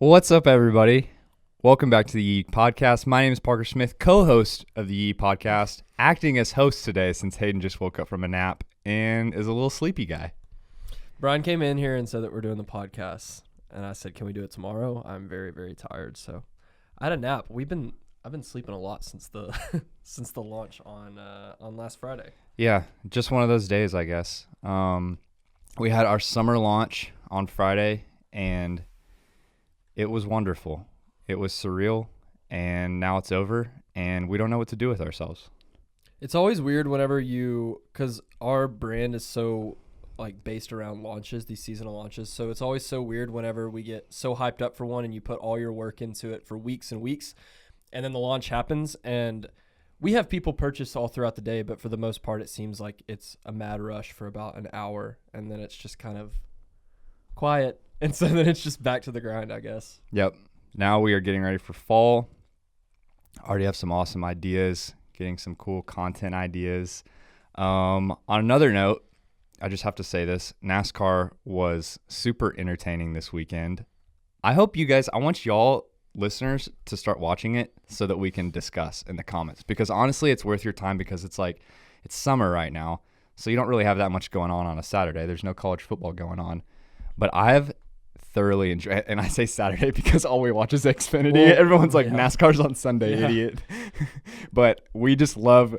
What's up, everybody? Welcome back to the Yee Yee podcast. My name is Parker Smith, co-host of the Yee Yee podcast, acting as host today since Hayden just woke up from a nap and is a little sleepy guy. Brian came in here and said that we're doing the podcast, and I said, "Can we do it tomorrow?" I'm very, very tired, so I had a nap. I've been sleeping a lot since the since the launch on last Friday. Yeah, just one of those days, I guess. We had our summer launch on Friday, and it was wonderful. It was surreal, and now it's over, and we don't know what to do with ourselves. It's always weird whenever because our brand is so based around launches, these seasonal launches. So it's always so weird whenever we get so hyped up for one and you put all your work into it for weeks and weeks, and then the launch happens and we have people purchase all throughout the day, but for the most part, it seems like it's a mad rush for about an hour, and then it's just kind of quiet. And so then it's just back to the grind, I guess. Yep. Now we are getting ready for fall. Already have some awesome ideas, getting some cool content ideas. On another note, I just have to say this. NASCAR was super entertaining this weekend. I want y'all listeners to start watching it so that we can discuss in the comments, because honestly, it's worth your time, because it's summer right now. So you don't really have that much going on a Saturday. There's no college football going on. But I've thoroughly enjoyed, and I say Saturday because all we watch is Xfinity. Well, Everyone's like, yeah. NASCAR's on Sunday, Yeah. idiot. But we just love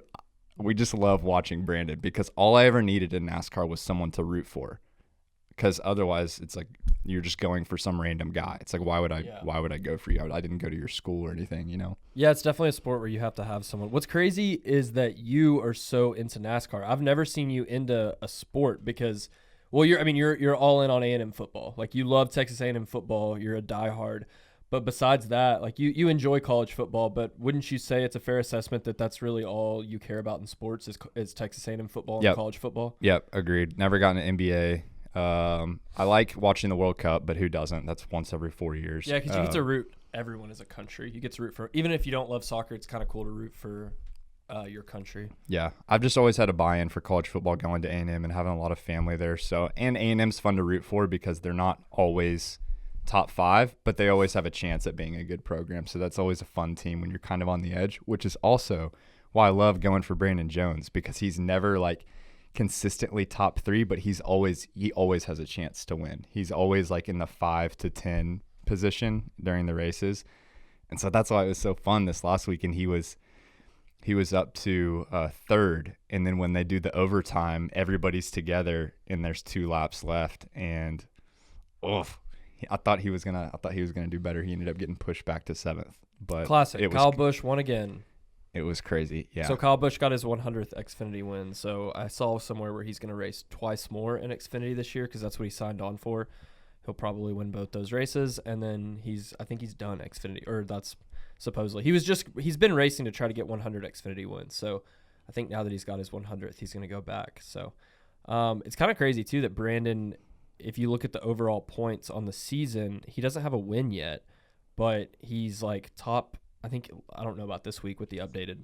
watching Brandon, because all I ever needed in NASCAR was someone to root for. Because otherwise, it's like you're just going for some random guy. It's like, why would I go for you? I didn't go to your school or anything, you know? Yeah, it's definitely a sport where you have to have someone. What's crazy is that you are so into NASCAR. I've never seen you into a sport because, well, you're all in on A&M football. Like, you love Texas A&M football. You're a diehard. But besides that, like, you enjoy college football. But wouldn't you say it's a fair assessment that that's really all you care about in sports is Texas A&M football and Yep. college football? Yep, agreed. Never gotten an NBA. I like watching the World Cup, but who doesn't? That's once every 4 years. Yeah, because you get to root everyone as a country. You get to root for, even if you don't love soccer, it's kind of cool to root for your country. Yeah, I've just always had a buy-in for college football, going to A&M and having a lot of family there. So, and A&M's fun to root for because they're not always top 5, but they always have a chance at being a good program. So that's always a fun team when you're kind of on the edge, which is also why I love going for Brandon Jones, because he's never consistently top 3, but he always has a chance to win. He's always in the 5 to 10 position during the races. And so that's why it was so fun this last week. And he was up to 3rd, and then when they do the overtime, everybody's together and there's 2 laps left, and I thought he was gonna do better. He ended up getting pushed back to 7th. But Classic. Kyle Busch won again. It was crazy. Yeah. So Kyle Busch got his 100th Xfinity win. So I saw somewhere where he's going to race twice more in Xfinity this year because that's what he signed on for. He'll probably win both those races, and then I think he's done Xfinity, or that's supposedly. He's been racing to try to get 100 Xfinity wins. So I think now that he's got his 100th, he's going to go back. So it's kind of crazy too that Brandon, if you look at the overall points on the season, he doesn't have a win yet, but he's top. I don't know about this week with the updated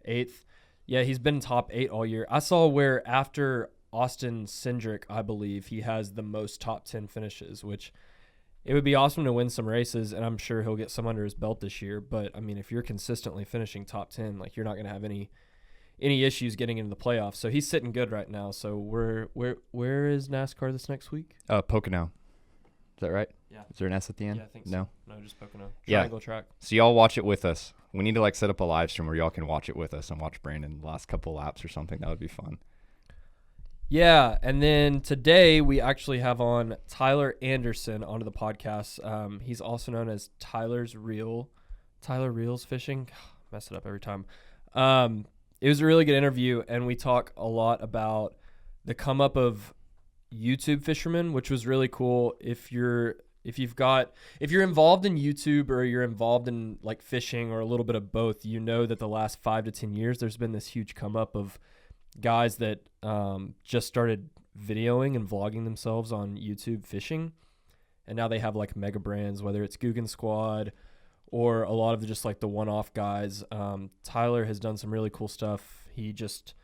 8th. Yeah, he's been top 8 all year. I saw where after Austin Cindric, I believe, he has the most top 10 finishes, which it would be awesome to win some races, and I'm sure he'll get some under his belt this year. But, I mean, if you're consistently finishing top 10, you're not going to have any issues getting into the playoffs. So he's sitting good right now. So where is NASCAR this next week? Pocono. Is that right? Yeah. Is there an S at the end? Yeah, I think so. No, just Pocono. Yeah. Triangle track. So y'all watch it with us. We need to set up a live stream where y'all can watch it with us and watch Brandon the last couple laps or something. That would be fun. Yeah, and then today we actually have on Tyler Anderson onto the podcast. He's also known as Tyler Reels Fishing. Mess it up every time. It was a really good interview, and we talk a lot about the come up of YouTube fishermen, which was really cool. If you're involved in YouTube, or you're involved in fishing, or a little bit of both, you know that the last 5 to 10 years there's been this huge come up of guys that just started videoing and vlogging themselves on YouTube fishing, and now they have mega brands, whether it's Guggen Squad or a lot of the one-off guys. Tyler has done some really cool stuff. He just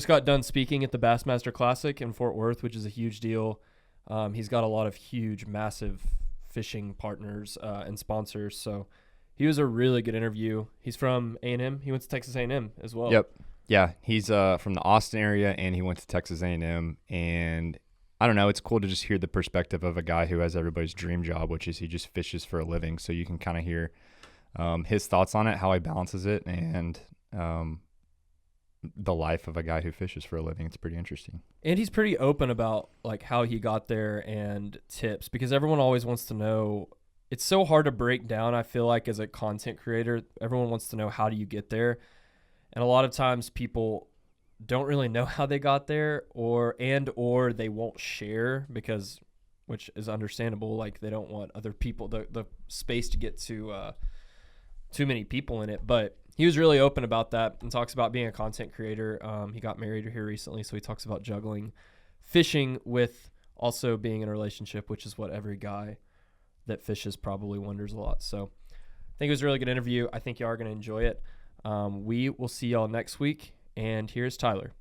got done speaking at the Bassmaster Classic in Fort Worth, which is a huge deal. He's got a lot of huge, massive fishing partners and sponsors. So he was a really good interview. He's from A&M. He went to Texas A&M as well. Yep. Yeah, he's from the Austin area, and he went to Texas A&M. And I don't know, it's cool to just hear the perspective of a guy who has everybody's dream job, which is he just fishes for a living. So you can kind of hear his thoughts on it, how he balances it, and the life of a guy who fishes for a living. It's pretty interesting. And he's pretty open about like how he got there and tips, because everyone always wants to know. It's so hard to break down, I feel like, as a content creator. Everyone wants to know, how do you get there? And a lot of times people don't really know how they got there, or they won't share, because, which is understandable. Like, they don't want other people, the space to get to too many people in it. But he was really open about that and talks about being a content creator. He got married here recently, so he talks about juggling fishing with also being in a relationship, which is what every guy that fishes probably wonders a lot. So I think it was a really good interview. I think you are going to enjoy it. We will see y'all next week. And here's Tyler.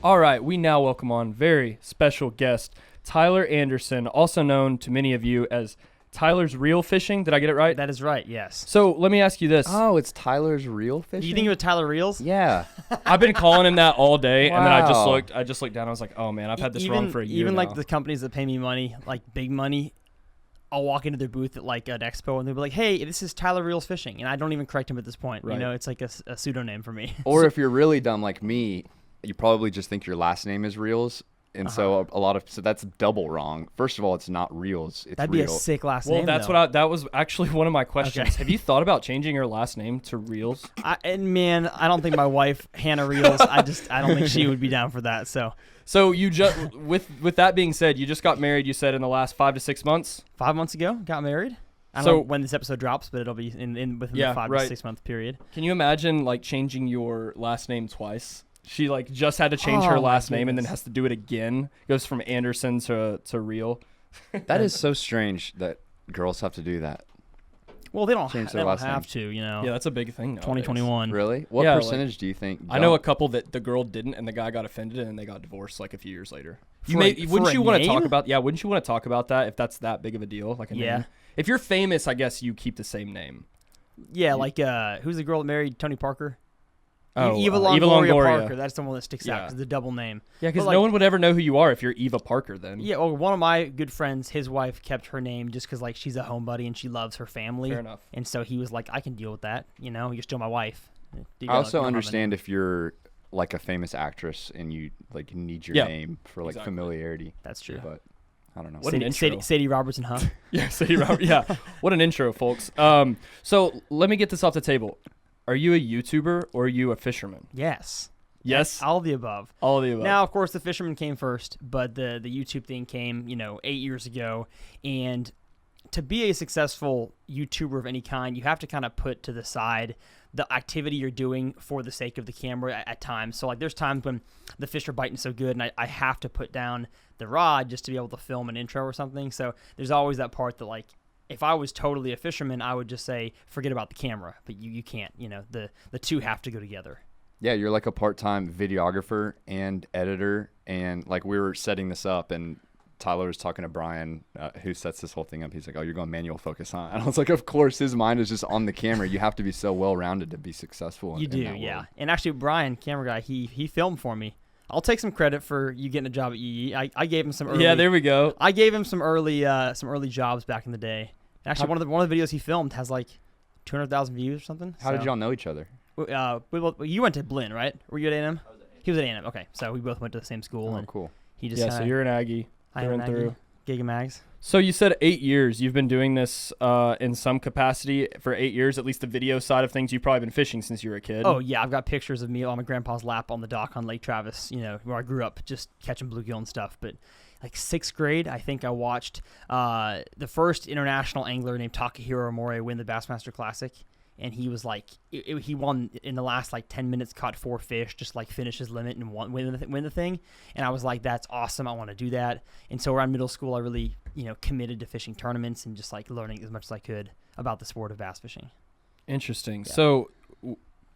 All right, we now welcome on very special guest, Tyler Anderson, also known to many of you as Tyler's Reel Fishing. Did I get it right? That is right, yes. So let me ask you this. Oh, it's Tyler's Reel Fishing? Do you think it was Tyler Reels? Yeah. I've been calling him that all day, and then I Wow. just looked down. I was like, oh man, I've had this wrong for a year Even now. like the companies that pay me money, like big money, I'll walk into their booth at like an expo and they'll be like, hey, this is Tyler Reels Fishing. And I don't even correct him at this point. Right. You know, it's like a pseudonym for me. Or if you're really dumb like me, you probably just think your last name is Reels. And so so that's double wrong. First of all, it's not Reels. It's That'd Reel. be a sick last Well, name. that's though. that was actually one of my questions. Okay. Have you thought about changing your last name to Reels? And man, I don't think my wife, Hannah Reels, I don't think she would be down for that. So you just with that being said, you just got married. You said in the last 5 to 6 months. 5 months ago, got married. I don't So- know when this episode drops, but it'll be within the 5 to 6 month period. Can you imagine like changing your last name twice? She like just had to change her Oh, my last name and then goodness. has to do it again. Goes from Anderson to Reel. That is so strange that girls have to do that. Well, they don't, Change they their don't last name. have to, you know. Yeah, that's a big thing now. 2021. Really? What Yeah, like- percentage do you think? I know a don't? couple that the girl didn't, and the guy got offended, and they got divorced like a few years later. For a- Wouldn't for a you want to talk name? about? Yeah, wouldn't you want to talk about that if that's that big of a deal? Like a Yeah. name? If you're famous, I guess you keep the same name. Yeah, like who's the girl that married Tony Parker? Oh, Eva Eva Longoria Longoria. Parker. That's the one that sticks out Yeah. because the double name. Yeah, because But, no like- one would ever know who you are if you're Eva Parker. Then Yeah, well, one of my good friends, his wife kept her name just because like she's a homebody and she loves her family. fair enough. And so he was like, I can deal with that. You know, you're still my wife. I also understand if you're like a famous actress and you like need your Yeah, name for like exactly. familiarity. That's true. But I don't know. What an intro. Sadie Robertson, huh? Yeah, Sadie Robert. Yeah, what an intro, folks. So let me get this off the table. Are you a YouTuber or are you a fisherman? Yes. Yes, All of the above. all of the above. Now, of course, the fisherman came first, but the YouTube thing came, 8 years ago. And to be a successful YouTuber of any kind, you have to kind of put to the side the activity you're doing for the sake of the camera at times. So, like, there's times when the fish are biting so good, and I have to put down the rod just to be able to film an intro or something. So there's always that part that, like, if I was totally a fisherman, I would just say, forget about the camera. But you can't. The two have to go together. Yeah, you're like a part-time videographer and editor, and like we were setting this up, and Tyler was talking to Brian, who sets this whole thing up. He's like, "Oh, you're going manual focus, huh?" And I was like, "Of course." His mind is just on the camera. You have to be so well-rounded to be successful. You in do, that yeah. world. And actually, Brian, camera guy, he filmed for me. I'll take some credit for you getting a job at Yee Yee. I gave him some early. yeah, there we go. I gave him some early jobs back in the day. And actually, one of the videos he filmed has like 200,000 views or something. How did y'all know each other? You went to Blinn, right? Were you at A&M? He was at A&M. Okay, so we both went to the same school, Oh, and cool. he just Yeah, so you're an Aggie I through am and an through. Aggie, Giga Mags. So you said 8 years. You've been doing this in some capacity for 8 years, at least the video side of things. You've probably been fishing since you were a kid. Oh yeah, I've got pictures of me on my grandpa's lap on the dock on Lake Travis, where I grew up, just catching bluegill and stuff. But like 6th grade, I think I watched the first international angler named Takahiro Omori win the Bassmaster Classic, and he was like, he won in the last like 10 minutes, caught 4 fish, just like finish his limit and win the thing. And I was like, that's awesome. I want to do that. And so around middle school, I really committed to fishing tournaments and just like learning as much as I could about the sport of bass fishing. Interesting. Yeah. So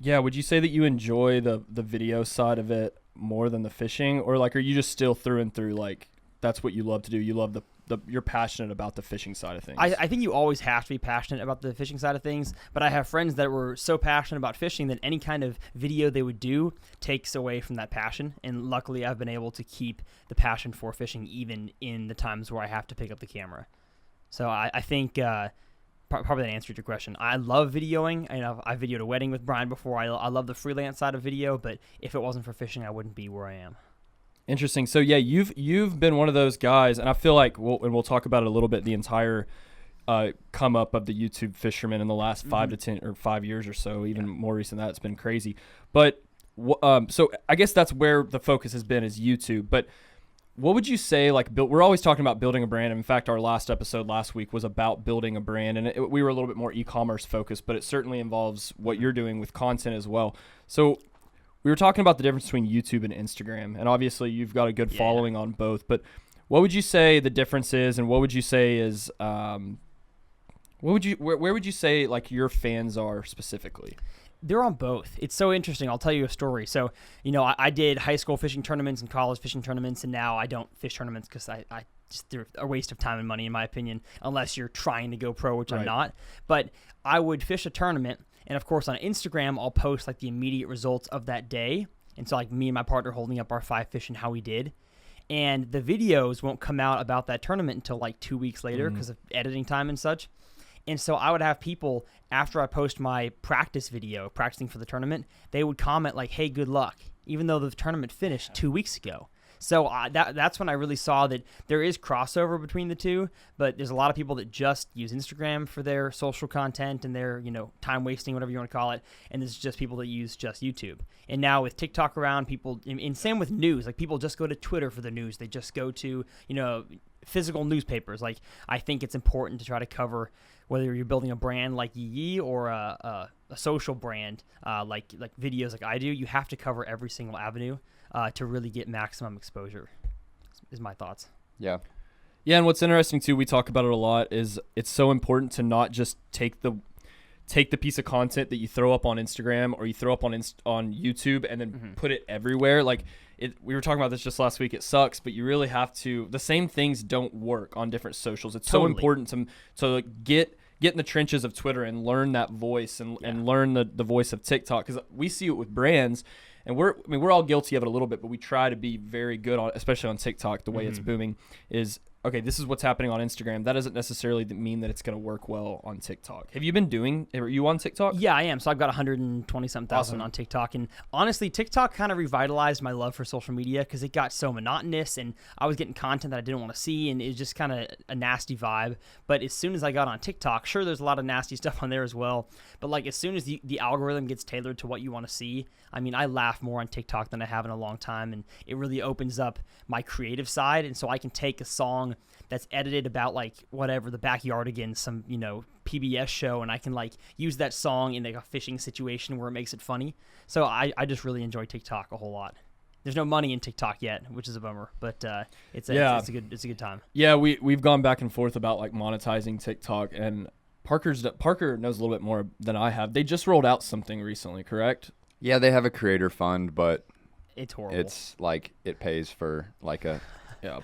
Yeah, would you say that you enjoy the video side of it more than the fishing, or like are you just still through and through like that's what you love to do? You love the you're passionate about the fishing side of things. I think you always have to be passionate about the fishing side of things, but I have friends that were so passionate about fishing that any kind of video they would do takes away from that passion. And luckily, I've been able to keep the passion for fishing even in the times where I have to pick up the camera. So I think probably that answered your question. I love videoing. I videoed a wedding with Brian before. I love the freelance side of video, but if it wasn't for fishing, I wouldn't be where I am. Interesting. So yeah, you've been one of those guys, and I feel like we'll talk about it a little bit. The entire come up of the YouTube fishermen in the last 5 to 10 or 5 years or so, even more recent than that, it's been crazy. But so I guess that's where the focus has been is YouTube. But what would you say, like, we're always talking about building a brand. In fact, our last episode last week was about building a brand, and we were a little bit more e-commerce focused, but it certainly involves what you're doing with content as well. So we were talking about the difference between YouTube and Instagram, and obviously you've got a good following on both. But what would you say the difference is, and what would you say is, where would you say like your fans are specifically? They're on both. It's so interesting. I'll tell you a story. So, I did high school fishing tournaments and college fishing tournaments, and now I don't fish tournaments because I just, they're a waste of time and money, in my opinion, unless you're trying to go pro, which I'm not. But I would fish a tournament, and of course on Instagram, I'll post like the immediate results of that day. And so like me and my partner holding up our 5 fish and how we did. And the videos won't come out about that tournament until like 2 weeks later because of editing time and such. And so I would have people, after I post my practice video, practicing for the tournament, they would comment like, hey, good luck, even though the tournament finished 2 weeks ago. So that's when I really saw that there is crossover between the two, but there's a lot of people that just use Instagram for their social content and their, time wasting, whatever you want to call it. And there's just people that use just YouTube. And now with TikTok around, people, and same with news, like people just go to Twitter for the news. They just go to, physical newspapers. Like I think it's important to try to cover whether you're building a brand like Yee Yee or a social brand like videos like I do. You have to cover every single avenue to really get maximum exposure, is my thoughts. Yeah, and what's interesting too, we talk about it a lot, is it's so important to not just take the piece of content that you throw up on Instagram or you throw up on YouTube and then put it everywhere. Like we were talking about this just last week. It sucks, but you really have to. The same things don't work on different socials. It's so important to get in the trenches of Twitter and learn that voice and learn the voice of TikTok, because we see it with brands. And we're all guilty of it a little bit, but we try to be very good on, especially on TikTok, the way it's booming is, okay, this is what's happening on Instagram. That doesn't necessarily mean that it's going to work well on TikTok. Are you on TikTok? Yeah, I am. So I've got 120-something thousand on TikTok. And honestly, TikTok kind of revitalized my love for social media because it got so monotonous and I was getting content that I didn't want to see, and it was just kind of a nasty vibe. But as soon as I got on TikTok, sure, there's a lot of nasty stuff on there as well. But like as soon as the algorithm gets tailored to what you want to see, I laugh more on TikTok than I have in a long time, and it really opens up my creative side. And so I can take a song that's edited about like whatever, the Backyardigans, some PBS show, and I can like use that song in like a fishing situation where it makes it funny. So I just really enjoy TikTok a whole lot. There's no money in TikTok yet, which is a bummer, but it's a good time. Yeah, we've gone back and forth about like monetizing TikTok, and Parker knows a little bit more than I have. They just rolled out something recently, correct? Yeah, they have a creator fund, but it's horrible. It's like it pays for like an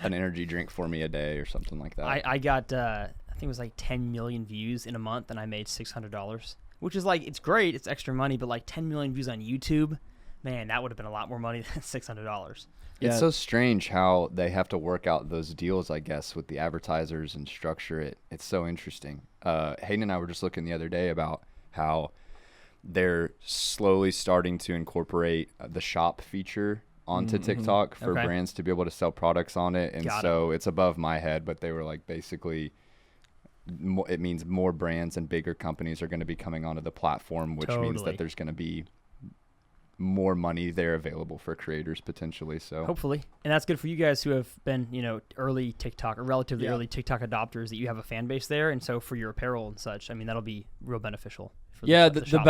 energy drink for me a day or something like that. I got I think it was like 10 million views in a month, and I made $600, which is like, it's great, it's extra money, but like 10 million views on YouTube, man, that would have been a lot more money than $600. It's so strange how they have to work out those deals, I guess, with the advertisers and structure it. It's so interesting. Hayden and I were just looking the other day about how they're slowly starting to incorporate the shop feature onto TikTok for brands to be able to sell products on it. And it's above my head, but they were like, basically it means more brands and bigger companies are going to be coming onto the platform, which means that there's going to be more money there available for creators potentially. So hopefully, and that's good for you guys who have been, early TikTok or relatively early TikTok adopters, that you have a fan base there. And so for your apparel and such, that'll be real beneficial. The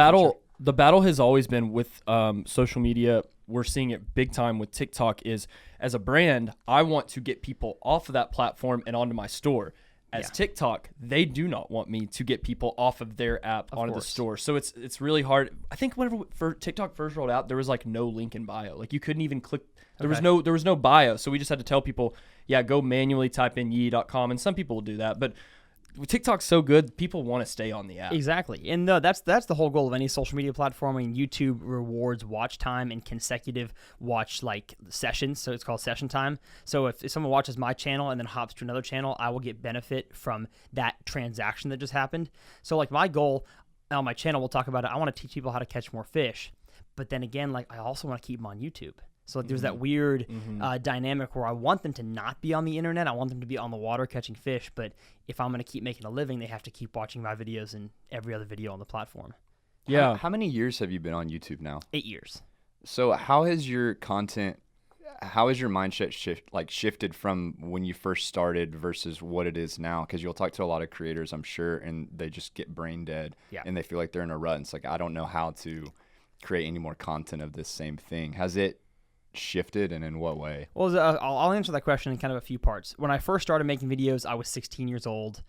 battle has always been with social media. We're seeing it big time with TikTok is, as a brand, I want to get people off of that platform and onto my store. As TikTok, they do not want me to get people off of their app onto the store. So it's really hard. I think whenever TikTok first rolled out, there was like no link in bio. Like you couldn't even click. There was no bio. So we just had to tell people, go manually type in yee.com, and some people will do that, but TikTok's so good, people want to stay on the app. Exactly. And that's the whole goal of any social media platform. I mean, YouTube rewards watch time and consecutive watch sessions. So it's called session time. So if someone watches my channel and then hops to another channel, I will get benefit from that transaction that just happened. So my goal on my channel, we'll talk about it. I want to teach people how to catch more fish. But then again, I also want to keep them on YouTube. So there's that weird dynamic where I want them to not be on the internet. I want them to be on the water catching fish. But if I'm going to keep making a living, they have to keep watching my videos and every other video on the platform. Yeah. How many years have you been on YouTube now? 8 years. So how has your mindset shifted from when you first started versus what it is now? Because you'll talk to a lot of creators, I'm sure, and they just get brain dead and they feel like they're in a rut. And it's like, I don't know how to create any more content of this same thing. Has it shifted, and in what way? Well, I'll answer that question in kind of a few parts. When I first started making videos, I was 16 years old.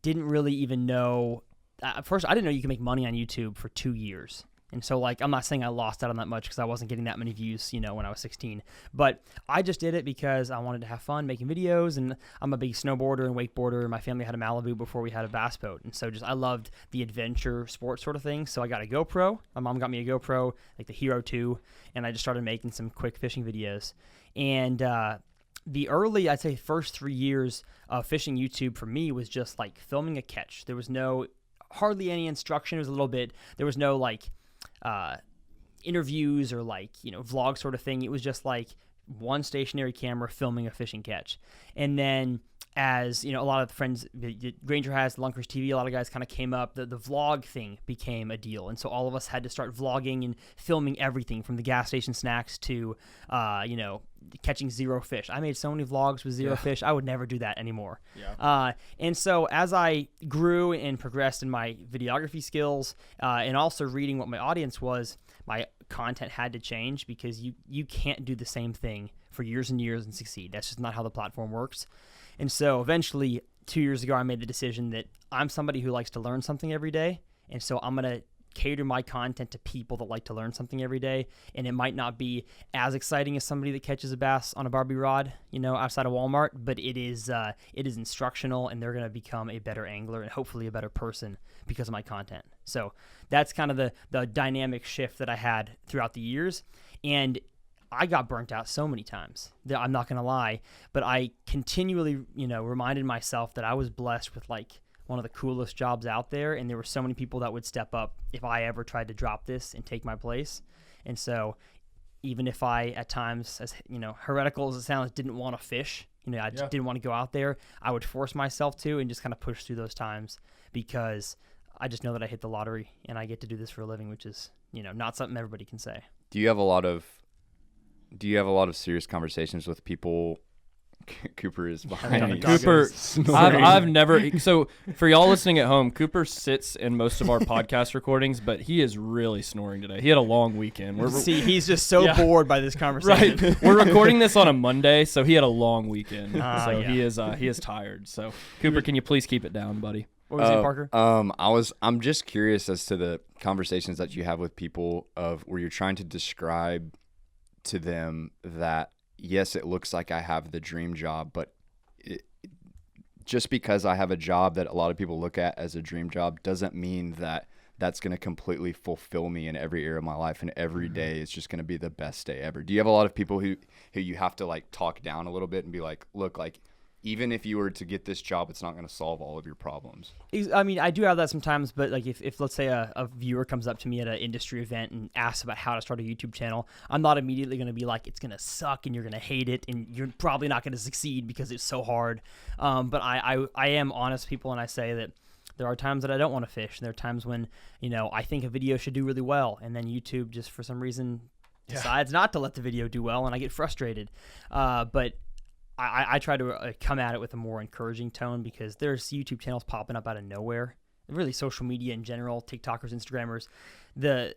Didn't really even know. At first, I didn't know you could make money on YouTube for 2 years. And so, I'm not saying I lost out on that much because I wasn't getting that many views, when I was 16. But I just did it because I wanted to have fun making videos, and I'm a big snowboarder and wakeboarder. My family had a Malibu before we had a bass boat. And so I loved the adventure sports sort of thing. So I got a GoPro. My mom got me a GoPro, like the Hero 2, and I just started making some quick fishing videos. And the early, I'd say, first 3 years of fishing YouTube for me was just filming a catch. There was hardly any instruction. It was a little bit, there was no interviews or vlog sort of thing. It was just one stationary camera filming a fishing catch. And then as a lot of the friends Granger has, Lunkers TV, a lot of guys kind of came up, the vlog thing became a deal. And so all of us had to start vlogging and filming everything from the gas station snacks to catching zero fish. I made so many vlogs with zero fish. I would never do that anymore. And so as I grew and progressed in my videography skills and also reading what my audience was, my content had to change because you can't do the same thing for years and years and succeed. That's just not how the platform works. And so eventually 2 years ago, I made the decision that I'm somebody who likes to learn something every day. And so I'm going to cater my content to people that like to learn something every day. And it might not be as exciting as somebody that catches a bass on a Barbie rod, outside of Walmart, but it is instructional, and they're going to become a better angler and hopefully a better person because of my content. So that's kind of the dynamic shift that I had throughout the years. And I got burnt out so many times that I'm not going to lie, but I continually, reminded myself that I was blessed with one of the coolest jobs out there. And there were so many people that would step up if I ever tried to drop this and take my place. And so even if I, at times, as heretical as it sounds, didn't want to fish, I just didn't want to go out there, I would force myself to and just kind of push through those times because I just know that I hit the lottery and I get to do this for a living, which is, not something everybody can say. Do you have a lot of serious conversations with people? Cooper is behind me. Cooper, I've never. So for y'all listening at home, Cooper sits in most of our podcast recordings, but he is really snoring today. He had a long weekend. He's just so bored by this conversation. Right. We're recording this on a Monday, so he had a long weekend. He is tired. So Cooper, can you please keep it down, buddy? What was it, Parker? I'm just curious as to the conversations that you have with people where you're trying to describe to them that, yes, it looks like I have the dream job, but just because I have a job that a lot of people look at as a dream job doesn't mean that that's going to completely fulfill me in every area of my life, and every day is just going to be the best day ever. Do you have a lot of people who you have to talk down a little bit and be like, look, even if you were to get this job, it's not going to solve all of your problems? I mean, I do have that sometimes, but if let's say a viewer comes up to me at an industry event and asks about how to start a YouTube channel, I'm not immediately going to be like, it's going to suck and you're going to hate it and you're probably not going to succeed because it's so hard. But I am honest with people, and I say that there are times that I don't want to fish. There are times when, I think a video should do really well, and then YouTube just for some reason decides not to let the video do well, and I get frustrated. But I try to come at it with a more encouraging tone because there's YouTube channels popping up out of nowhere. Really, social media in general, TikTokers, Instagrammers,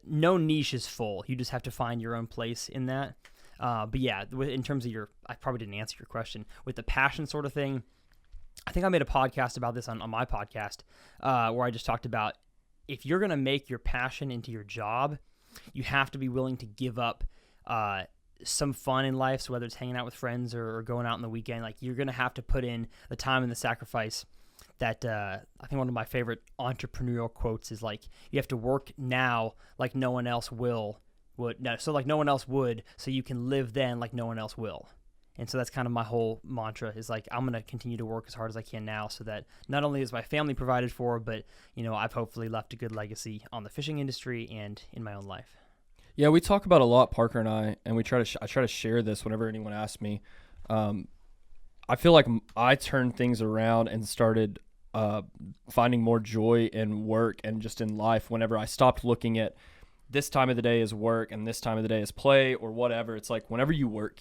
no niche is full. You just have to find your own place in that. But yeah, in terms of I probably didn't answer your question. With the passion sort of thing, I think I made a podcast about this on my podcast where I just talked about if you're going to make your passion into your job, you have to be willing to give up some fun in life. So whether it's hanging out with friends or going out on the weekend, like you're going to have to put in the time and the sacrifice that I think one of my favorite entrepreneurial quotes is like, you have to work now like no one else would, so you can live then like no one else will. And so that's kind of my whole mantra is like, I'm going to continue to work as hard as I can now so that not only is my family provided for, but, I've hopefully left a good legacy on the fishing industry and in my own life. Yeah, we talk about a lot, Parker and I we try to I try to share this whenever anyone asks me. I feel like I turned things around and started finding more joy in work and just in life whenever I stopped looking at this time of the day is work and this time of the day is play or whatever. It's like whenever you work,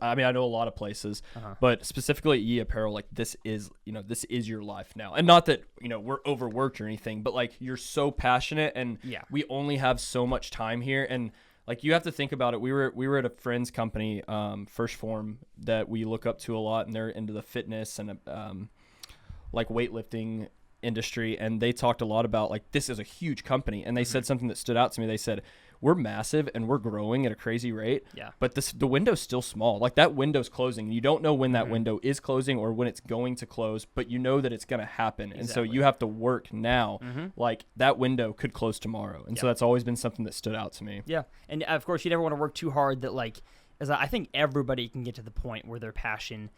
I know a lot of places, but specifically at Yee Apparel, like this is your life now. And not that, we're overworked or anything, but like you're so passionate and we only have so much time here. And like you have to think about it. We were at a friend's company, First Form, that we look up to a lot, and they're into the fitness and like weightlifting industry, and they talked a lot about like this is a huge company, and they said something that stood out to me. They said we're massive and we're growing at a crazy rate, but the window's still small. Like that window's closing. You don't know when that window is closing or when it's going to close, but you know that it's going to happen. And so you have to work now. Like that window could close tomorrow, and so that's always been something that stood out to me. And of course you never want to work too hard that like, as I think everybody can get to the point where their passion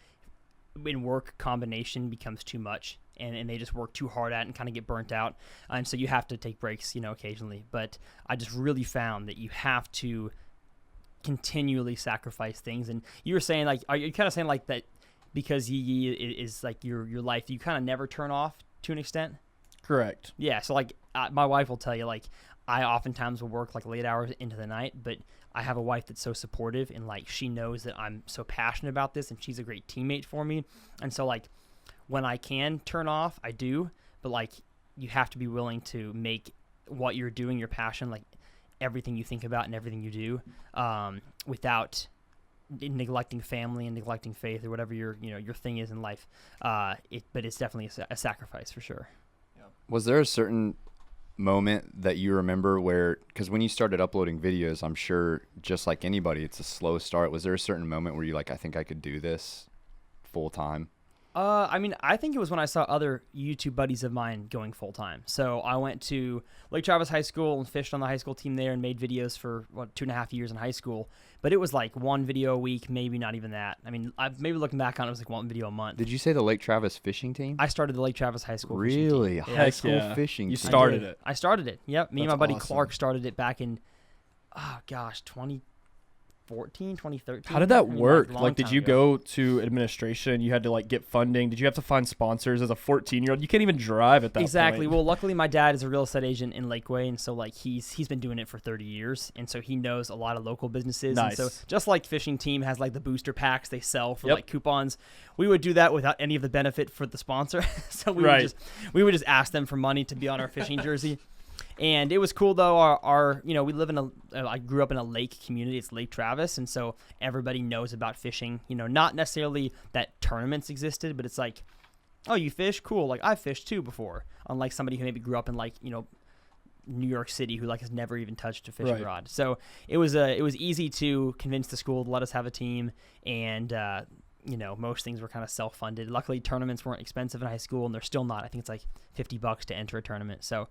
in work combination becomes too much, and they just work too hard at it and kind of get burnt out. And so you have to take breaks, occasionally. But I just really found that you have to continually sacrifice things. And you were saying, like, are you kind of saying like that because Yee Yee is like your life, you kind of never turn off to an extent? Correct. Yeah. So like my wife will tell you, like, I oftentimes will work like late hours into the night, but I have a wife that's so supportive, and like she knows that I'm so passionate about this, and she's a great teammate for me. And so like when I can turn off, I do, but like you have to be willing to make what you're doing your passion, like everything you think about and everything you do, without neglecting family and neglecting faith or whatever your thing is in life. But it's definitely a sacrifice for sure. Yeah. Was there a certain moment that you remember where, because when you started uploading videos, I'm sure just like anybody, it's a slow start. Was there a certain moment where you like, I think I could do this full time? I think it was when I saw other YouTube buddies of mine going full time. So I went to Lake Travis High School and fished on the high school team there and made videos for 2.5 years in high school. But it was like one video a week, maybe not even that. I mean, maybe looking back on it, it was like one video a month. Did you say the Lake Travis fishing team? I started the Lake Travis High School really? Fishing team. High school fishing team. You started it. I started it. Yep. Me and That's my buddy awesome. Clark started it back in, 2014, 2013. How did that work? Long Did time you ago. go to administration? You had to like get funding. Did you have to find sponsors as a 14-year-old? You can't even drive at that Exactly. point. Well, luckily my dad is a real estate agent in Lakeway, and so like he's been doing it for 30 years, and so he knows a lot of local businesses. Nice. And so just like fishing team has like the booster packs they sell for like coupons, we would do that without any of the benefit for the sponsor. So we would just ask them for money to be on our fishing jersey. And it was cool though. We live in I grew up in a lake community. It's Lake Travis, and so everybody knows about fishing. Not necessarily that tournaments existed, but it's like, oh, you fish, cool. Like I fished too before. Unlike somebody who maybe grew up in like New York City who like has never even touched a fishing rod. So it was easy to convince the school to let us have a team, and most things were kind of self-funded. Luckily, tournaments weren't expensive in high school, and they're still not. I think it's like $50 to enter a tournament. So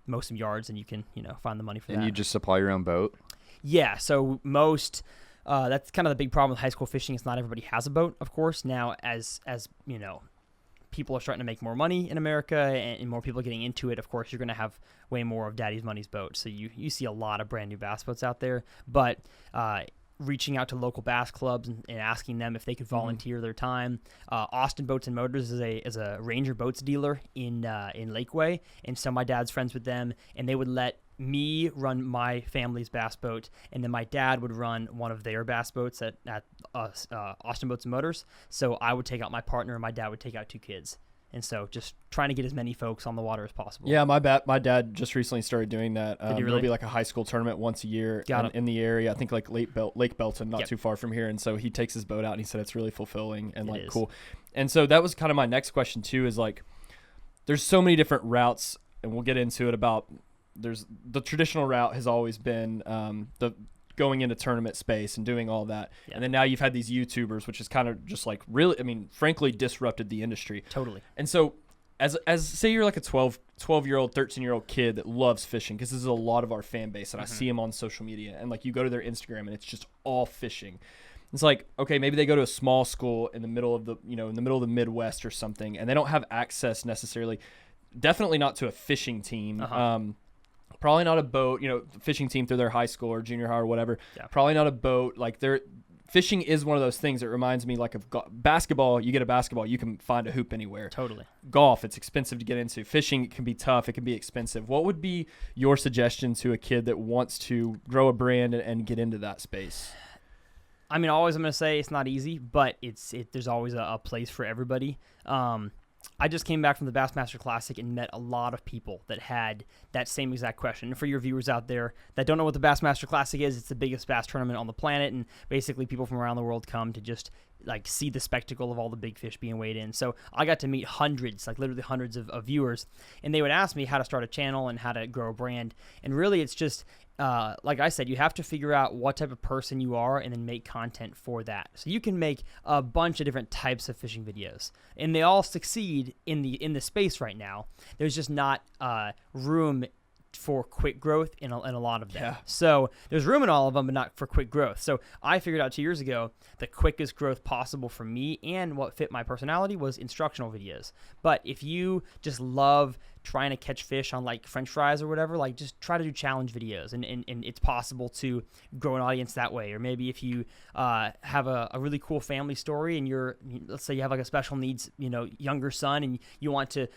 most some yards, and you can find the money for that. And you just supply your own boat? Yeah, so most that's kind of the big problem with high school fishing is not everybody has a boat, of course. Now as people are starting to make more money in America and more people getting into it, of course you're going to have way more of daddy's money's boats. So you see a lot of brand new bass boats out there, but reaching out to local bass clubs and asking them if they could volunteer their time. Austin Boats and Motors is a Ranger Boats dealer in Lakeway, and so my dad's friends with them, and they would let me run my family's bass boat, and then my dad would run one of their bass boats at Austin Boats and Motors. So I would take out my partner, and my dad would take out 2 kids. And so just trying to get as many folks on the water as possible. Yeah, my dad just recently started doing that. Did he There'll really? be like a high school tournament once a year in the area. I think like Lake Belton, not too far from here. And so he takes his boat out, and he said it's really fulfilling and like cool. And so that was kind of my next question too, is like, there's so many different routes, and we'll get into it about. There's the traditional route has always been the going into tournament space and doing all that. Yeah. And then now you've had these YouTubers, which is kind of just like really, I mean, frankly, disrupted the industry. Totally. And so as say you're like a 12-year-old, 13-year-old kid that loves fishing, because this is a lot of our fan base, and I see them on social media, and like you go to their Instagram and it's just all fishing. It's like, okay, maybe they go to a small school in the middle of the Midwest or something, and they don't have access necessarily, definitely not to a fishing team. Probably not a boat, fishing team through their high school or junior high or whatever. Yeah. Probably not a boat. Like fishing is one of those things that reminds me like of basketball. You get a basketball, you can find a hoop anywhere. Totally. Golf, it's expensive to get into. Fishing, it can be tough. It can be expensive. What would be your suggestion to a kid that wants to grow a brand and get into that space? I mean, always I'm going to say it's not easy, but there's always a place for everybody. I just came back from the Bassmaster Classic and met a lot of people that had that same exact question. And for your viewers out there that don't know what the Bassmaster Classic is, it's the biggest bass tournament on the planet, and basically people from around the world come to just like see the spectacle of all the big fish being weighed in. So I got to meet hundreds, like literally hundreds of viewers, and they would ask me how to start a channel and how to grow a brand. And really it's just like I said, you have to figure out what type of person you are and then make content for that. So you can make a bunch of different types of fishing videos, and they all succeed in the space right now. There's just not room for quick growth in a lot of them. Yeah. So there's room in all of them, but not for quick growth. So I figured out 2 years ago the quickest growth possible for me and what fit my personality was instructional videos. But if you just love trying to catch fish on like French fries or whatever, like just try to do challenge videos, and it's possible to grow an audience that way. Or maybe if you have a really cool family story, and let's say you have like a special needs younger son, and you want to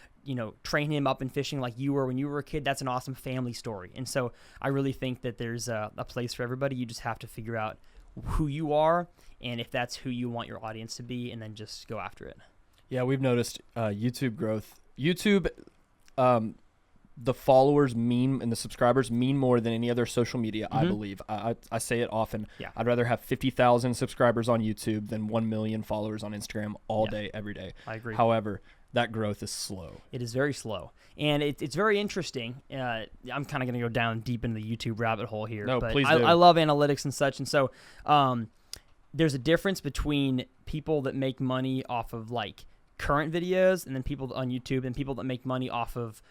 train him up in fishing like you were when you were a kid, that's an awesome family story. And so I really think that there's a place for everybody. You just have to figure out who you are and if that's who you want your audience to be, and then just go after it. Yeah, we've noticed YouTube growth. YouTube, the followers mean and the subscribers mean more than any other social media, I believe. I say it often. Yeah. I'd rather have 50,000 subscribers on YouTube than 1 million followers on Instagram all day, every day. I agree. However, that growth is slow. It is very slow. And it's very interesting. I'm kind of going to go down deep into the YouTube rabbit hole here. No, but please do. I love analytics and such. And so there's a difference between people that make money off of like current videos, and then people on YouTube, and people that make money off of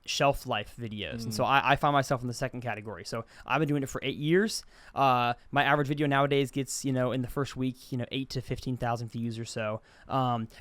shelf life videos. And so I find myself in the second category. So I've been doing it for 8 years. My average video nowadays gets, in the first week, 8 to 15,000 views or so.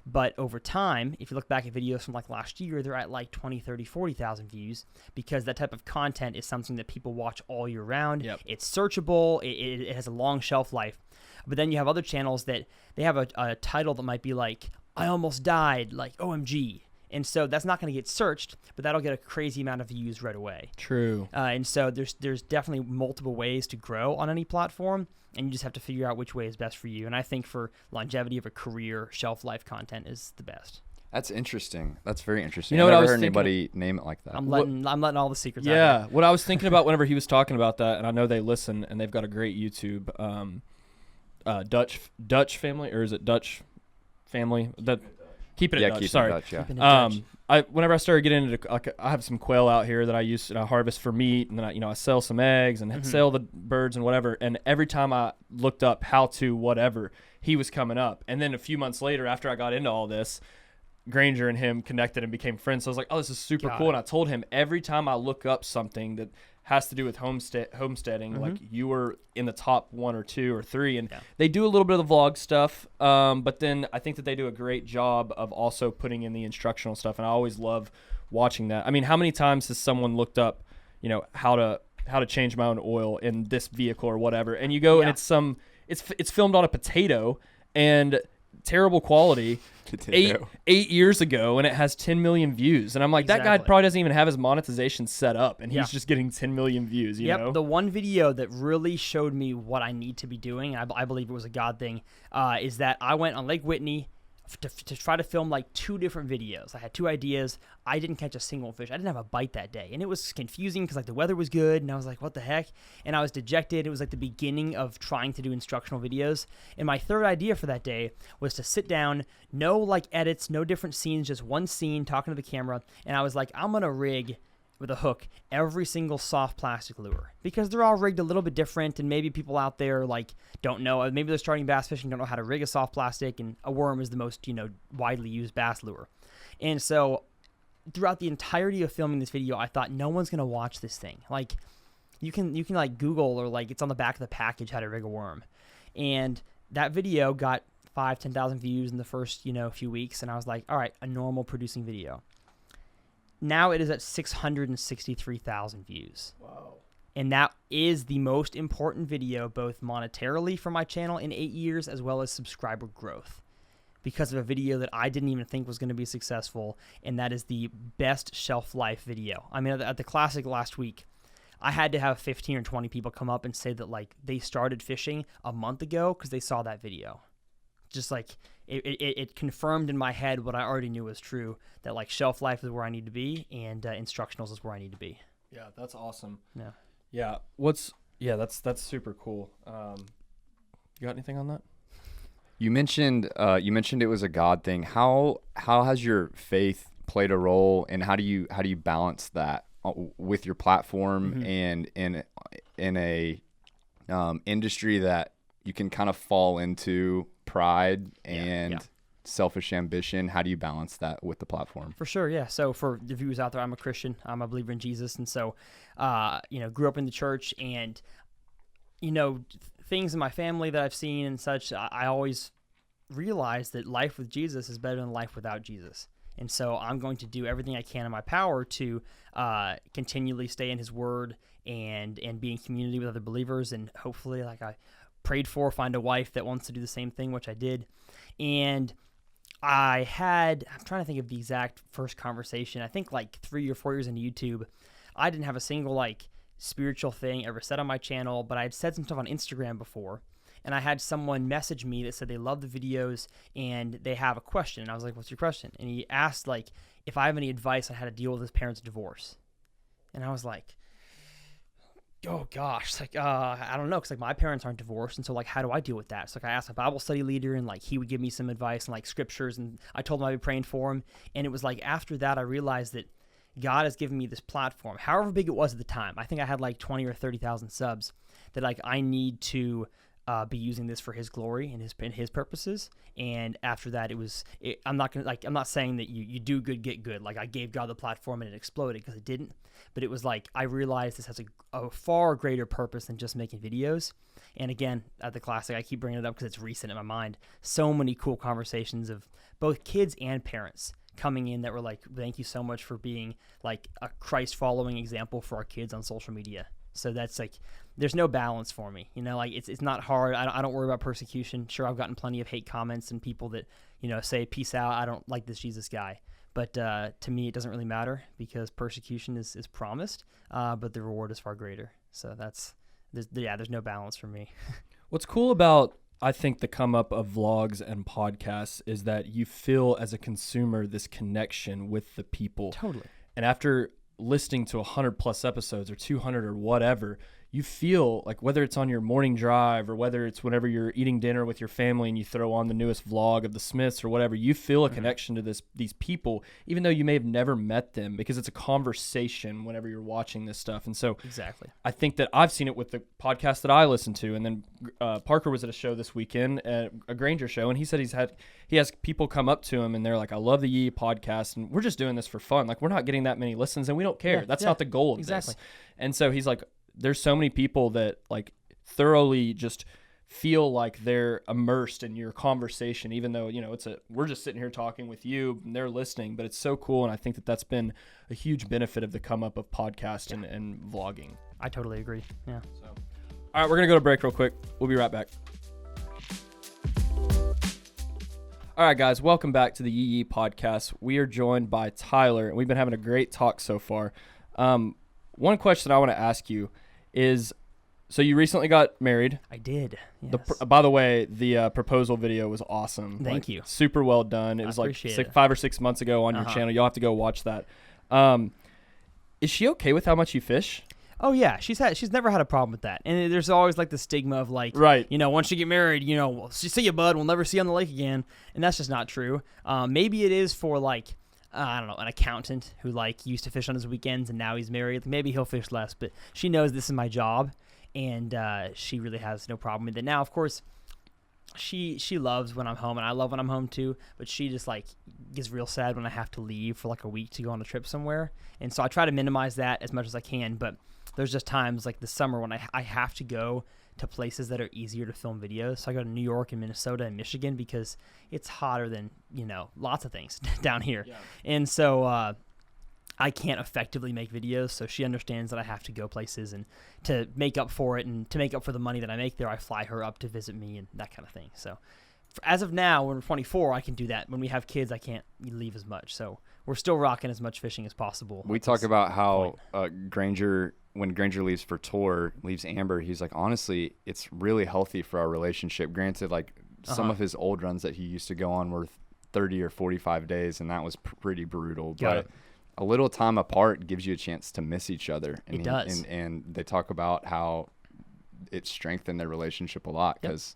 But over time, if you look back at videos from like last year, they're at like 20, 30, 40,000 views, because that type of content is something that people watch all year round. Yep. It's searchable. It has a long shelf life. But then you have other channels that they have a title that might be like, I almost died, like OMG. And so that's not going to get searched, but that'll get a crazy amount of views right away. True. And so there's definitely multiple ways to grow on any platform, and you just have to figure out which way is best for you. And I think for longevity of a career, shelf life content is the best. That's interesting. That's very interesting. What I I was never heard thinking? anybody name it like that. I'm letting all the secrets out Yeah. there. What I was thinking about whenever he was talking about that, and I know they listen, and they've got a great YouTube, Dutch family, or is it Dutch family? Keep it at Dutch. Keep Sorry. it Dutch, yeah. Whenever I started getting into, I have some quail out here that I use and I harvest for meat, and then I sell some eggs and sell the birds and whatever. And every time I looked up how to whatever, he was coming up. And then a few months later, after I got into all this, Granger and him connected and became friends. So I was like, oh, this is super cool. And I told him every time I look up something that has to do with homesteading, like you were in the top 1 or 2 or 3, and they do a little bit of the vlog stuff, but then I think that they do a great job of also putting in the instructional stuff, and I always love watching that. I mean, how many times has someone looked up, how to change my own oil in this vehicle or whatever, and you go and it's filmed on a potato and terrible quality. Eight years ago, and it has 10 million views, and I'm like, that guy probably doesn't even have his monetization set up, and he's just getting 10 million views. You know? The one video that really showed me what I need to be doing, I believe it was a God thing, is that I went on Lake Whitney to try to film like 2 different videos. I had 2 ideas. I didn't catch a single fish. I didn't have a bite that day. And it was confusing because like the weather was good and I was like, what the heck? And I was dejected. It was like the beginning of trying to do instructional videos. And my third idea for that day was to sit down, no like edits, no different scenes, just one scene talking to the camera. And I was like, I'm going to rig with a hook every single soft plastic lure because they're all rigged a little bit different, and maybe people out there like don't know, maybe they're starting bass fishing, don't know how to rig a soft plastic, and a worm is the most widely used bass lure. And so throughout the entirety of filming this video, I thought no one's gonna watch this thing. Like you can like Google, or like it's on the back of the package how to rig a worm, and that video got 5,000-10,000 views in the first few weeks, and I was like, all right, a normal producing video. Now it is at 663,000 views. Wow. And that is the most important video, both monetarily for my channel in 8 years, as well as subscriber growth, because of a video that I didn't even think was going to be successful. And that is the best shelf life video. I mean, at the Classic last week, I had to have 15 or 20 people come up and say that like they started fishing a month ago because they saw that video. Just like it confirmed in my head what I already knew was true, that like shelf life is where I need to be, and instructionals is where I need to be. Yeah, that's awesome. Yeah. Yeah. That's super cool. You got anything on that? You mentioned it was a God thing. How has your faith played a role, and how do you balance that with your platform and in a industry that you can kind of fall into pride and selfish ambition? How do you balance that with the platform? For sure, yeah. So for the viewers out there, I'm a Christian. I'm a believer in Jesus, and so grew up in the church, and things in my family that I've seen and such, I always realized that life with Jesus is better than life without Jesus. And so I'm going to do everything I can in my power to continually stay in his word and be in community with other believers, and hopefully, like I prayed for, find a wife that wants to do the same thing, which I did. And I'm trying to think of the exact first conversation. I think like 3 or 4 years into YouTube, I didn't have a single like spiritual thing ever said on my channel, but I had said some stuff on Instagram before. And I had someone message me that said they love the videos and they have a question. And I was like, what's your question? And he asked like if I have any advice on how to deal with his parents' divorce. And I was like, oh gosh, like I don't know, because like my parents aren't divorced, and so like how do I deal with that? So like I asked my Bible study leader, and like he would give me some advice and like scriptures, and I told him I'd be praying for him. And it was like after that I realized that God has given me this platform, however big it was at the time. I think I had like 20 or 30,000 subs, that like I need to be using this for his glory and his purposes. And after that, I'm not saying that you do good, get good. Like I gave God the platform and it exploded, because it didn't. But it was like, I realized this has a far greater purpose than just making videos. And again, at the Classic, I keep bringing it up because it's recent in my mind. So many cool conversations of both kids and parents coming in that were like, thank you so much for being like a Christ following example for our kids on social media. So that's like, there's no balance for me, like it's not hard. I don't worry about persecution. Sure, I've gotten plenty of hate comments and people that, say, peace out, I don't like this Jesus guy. But to me, it doesn't really matter, because persecution is promised, but the reward is far greater. So there's no balance for me. What's cool about, I think, the come up of vlogs and podcasts is that you feel as a consumer this connection with the people. Totally. And after listening to 100+ episodes or 200 or whatever, you feel like, whether it's on your morning drive or whether it's whenever you're eating dinner with your family and you throw on the newest vlog of the Smiths or whatever, you feel a connection to these people, even though you may have never met them, because it's a conversation whenever you're watching this stuff. And so exactly, I think that I've seen it with the podcast that I listen to. And then Parker was at a show this weekend, a Granger show, and he said he has people come up to him and they're like, I love the Yee Yee podcast, and we're just doing this for fun. Like, we're not getting that many listens and we don't care. That's not the goal of this. And so he's like, there's so many people that like thoroughly just feel like they're immersed in your conversation, even though, we're just sitting here talking with you and they're listening, but it's so cool. And I think that that's been a huge benefit of the come up of podcast and vlogging. I totally agree. Yeah. So, all right, we're going to go to break real quick. We'll be right back. All right, guys, welcome back to the Yee Yee podcast. We are joined by Tyler, and we've been having a great talk so far. One question I want to ask you is, So you recently got married. I did. Yes. By the way, the proposal video was awesome. Thank you. Super well done. It was like appreciate it. 5 or 6 months ago on your channel. You'll have to go watch that. Is she okay with how much you fish? Oh yeah, she's never had a problem with that. And there's always like the stigma of like, right, once you get married, we'll see you, bud. We'll never see you on the lake again. And that's just not true. Maybe it is for like, I don't know, an accountant who like used to fish on his weekends and now he's married. Maybe he'll fish less, but she knows this is my job, and she really has no problem with it. Now, of course, she loves when I'm home, and I love when I'm home too, but she just like gets real sad when I have to leave for like a week to go on a trip somewhere. And so I try to minimize that as much as I can, but there's just times like this summer when I have to go to places that are easier to film videos. So I go to New York and Minnesota and Michigan because it's hotter than, lots of things down here. Yeah. And so I can't effectively make videos. So she understands that I have to go places, and to make up for it and to make up for the money that I make there, I fly her up to visit me and that kind of thing. So as of now, when we're 24, I can do that. When we have kids, I can't leave as much. So we're still rocking as much fishing as possible. We talk about how Granger, when Granger leaves for tour, leaves Amber, he's like, honestly, it's really healthy for our relationship. Granted, like some of his old runs that he used to go on were 30 or 45 days, and that was pretty brutal. But a little time apart gives you a chance to miss each other. And it does. And they talk about how it strengthened their relationship a lot because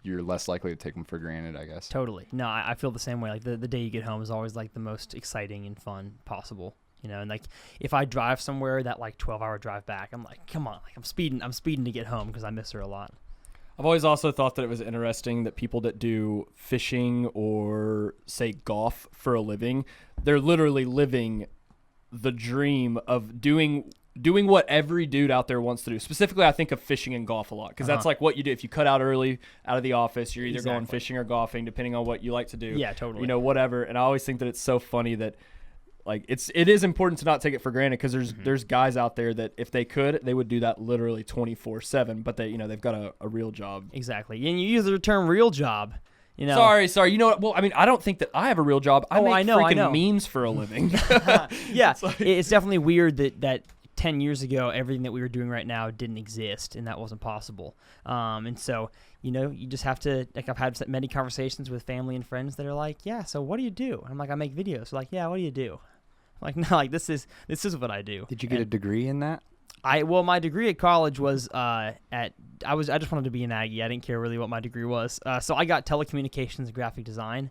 you're less likely to take them for granted, I guess. Totally. No, I feel the same way. Like the day you get home is always like the most exciting and fun possible. And like if I drive somewhere, that like 12-hour drive back, I'm like, come on, like I'm speeding to get home because I miss her a lot. I've always also thought that it was interesting that people that do fishing or say golf for a living, they're literally living the dream of doing what every dude out there wants to do. Specifically, I think of fishing and golf a lot because that's like what you do. If you cut out early out of the office, you're either going fishing or golfing, depending on what you like to do. Yeah, totally. Whatever. And I always think that it's so funny that like it is important to not take it for granted because there's guys out there that if they could, they would do that literally 24/7, but they've got a real job. Exactly. And you use the term real job. Sorry. You know what? Well, I mean, I don't think that I have a real job. I make memes for a living. Yeah. It's definitely weird that 10 years ago, everything that we were doing right now didn't exist, and that wasn't possible. And so, you just have to, like, I've had many conversations with family and friends that are like, yeah, so what do you do? And I'm like, I make videos. They're like, yeah, what do you do? I'm like, no, like this is what I do. Did you get a degree in that? My degree at college was I just wanted to be an Aggie. I didn't care really what my degree was. So I got telecommunications and graphic design,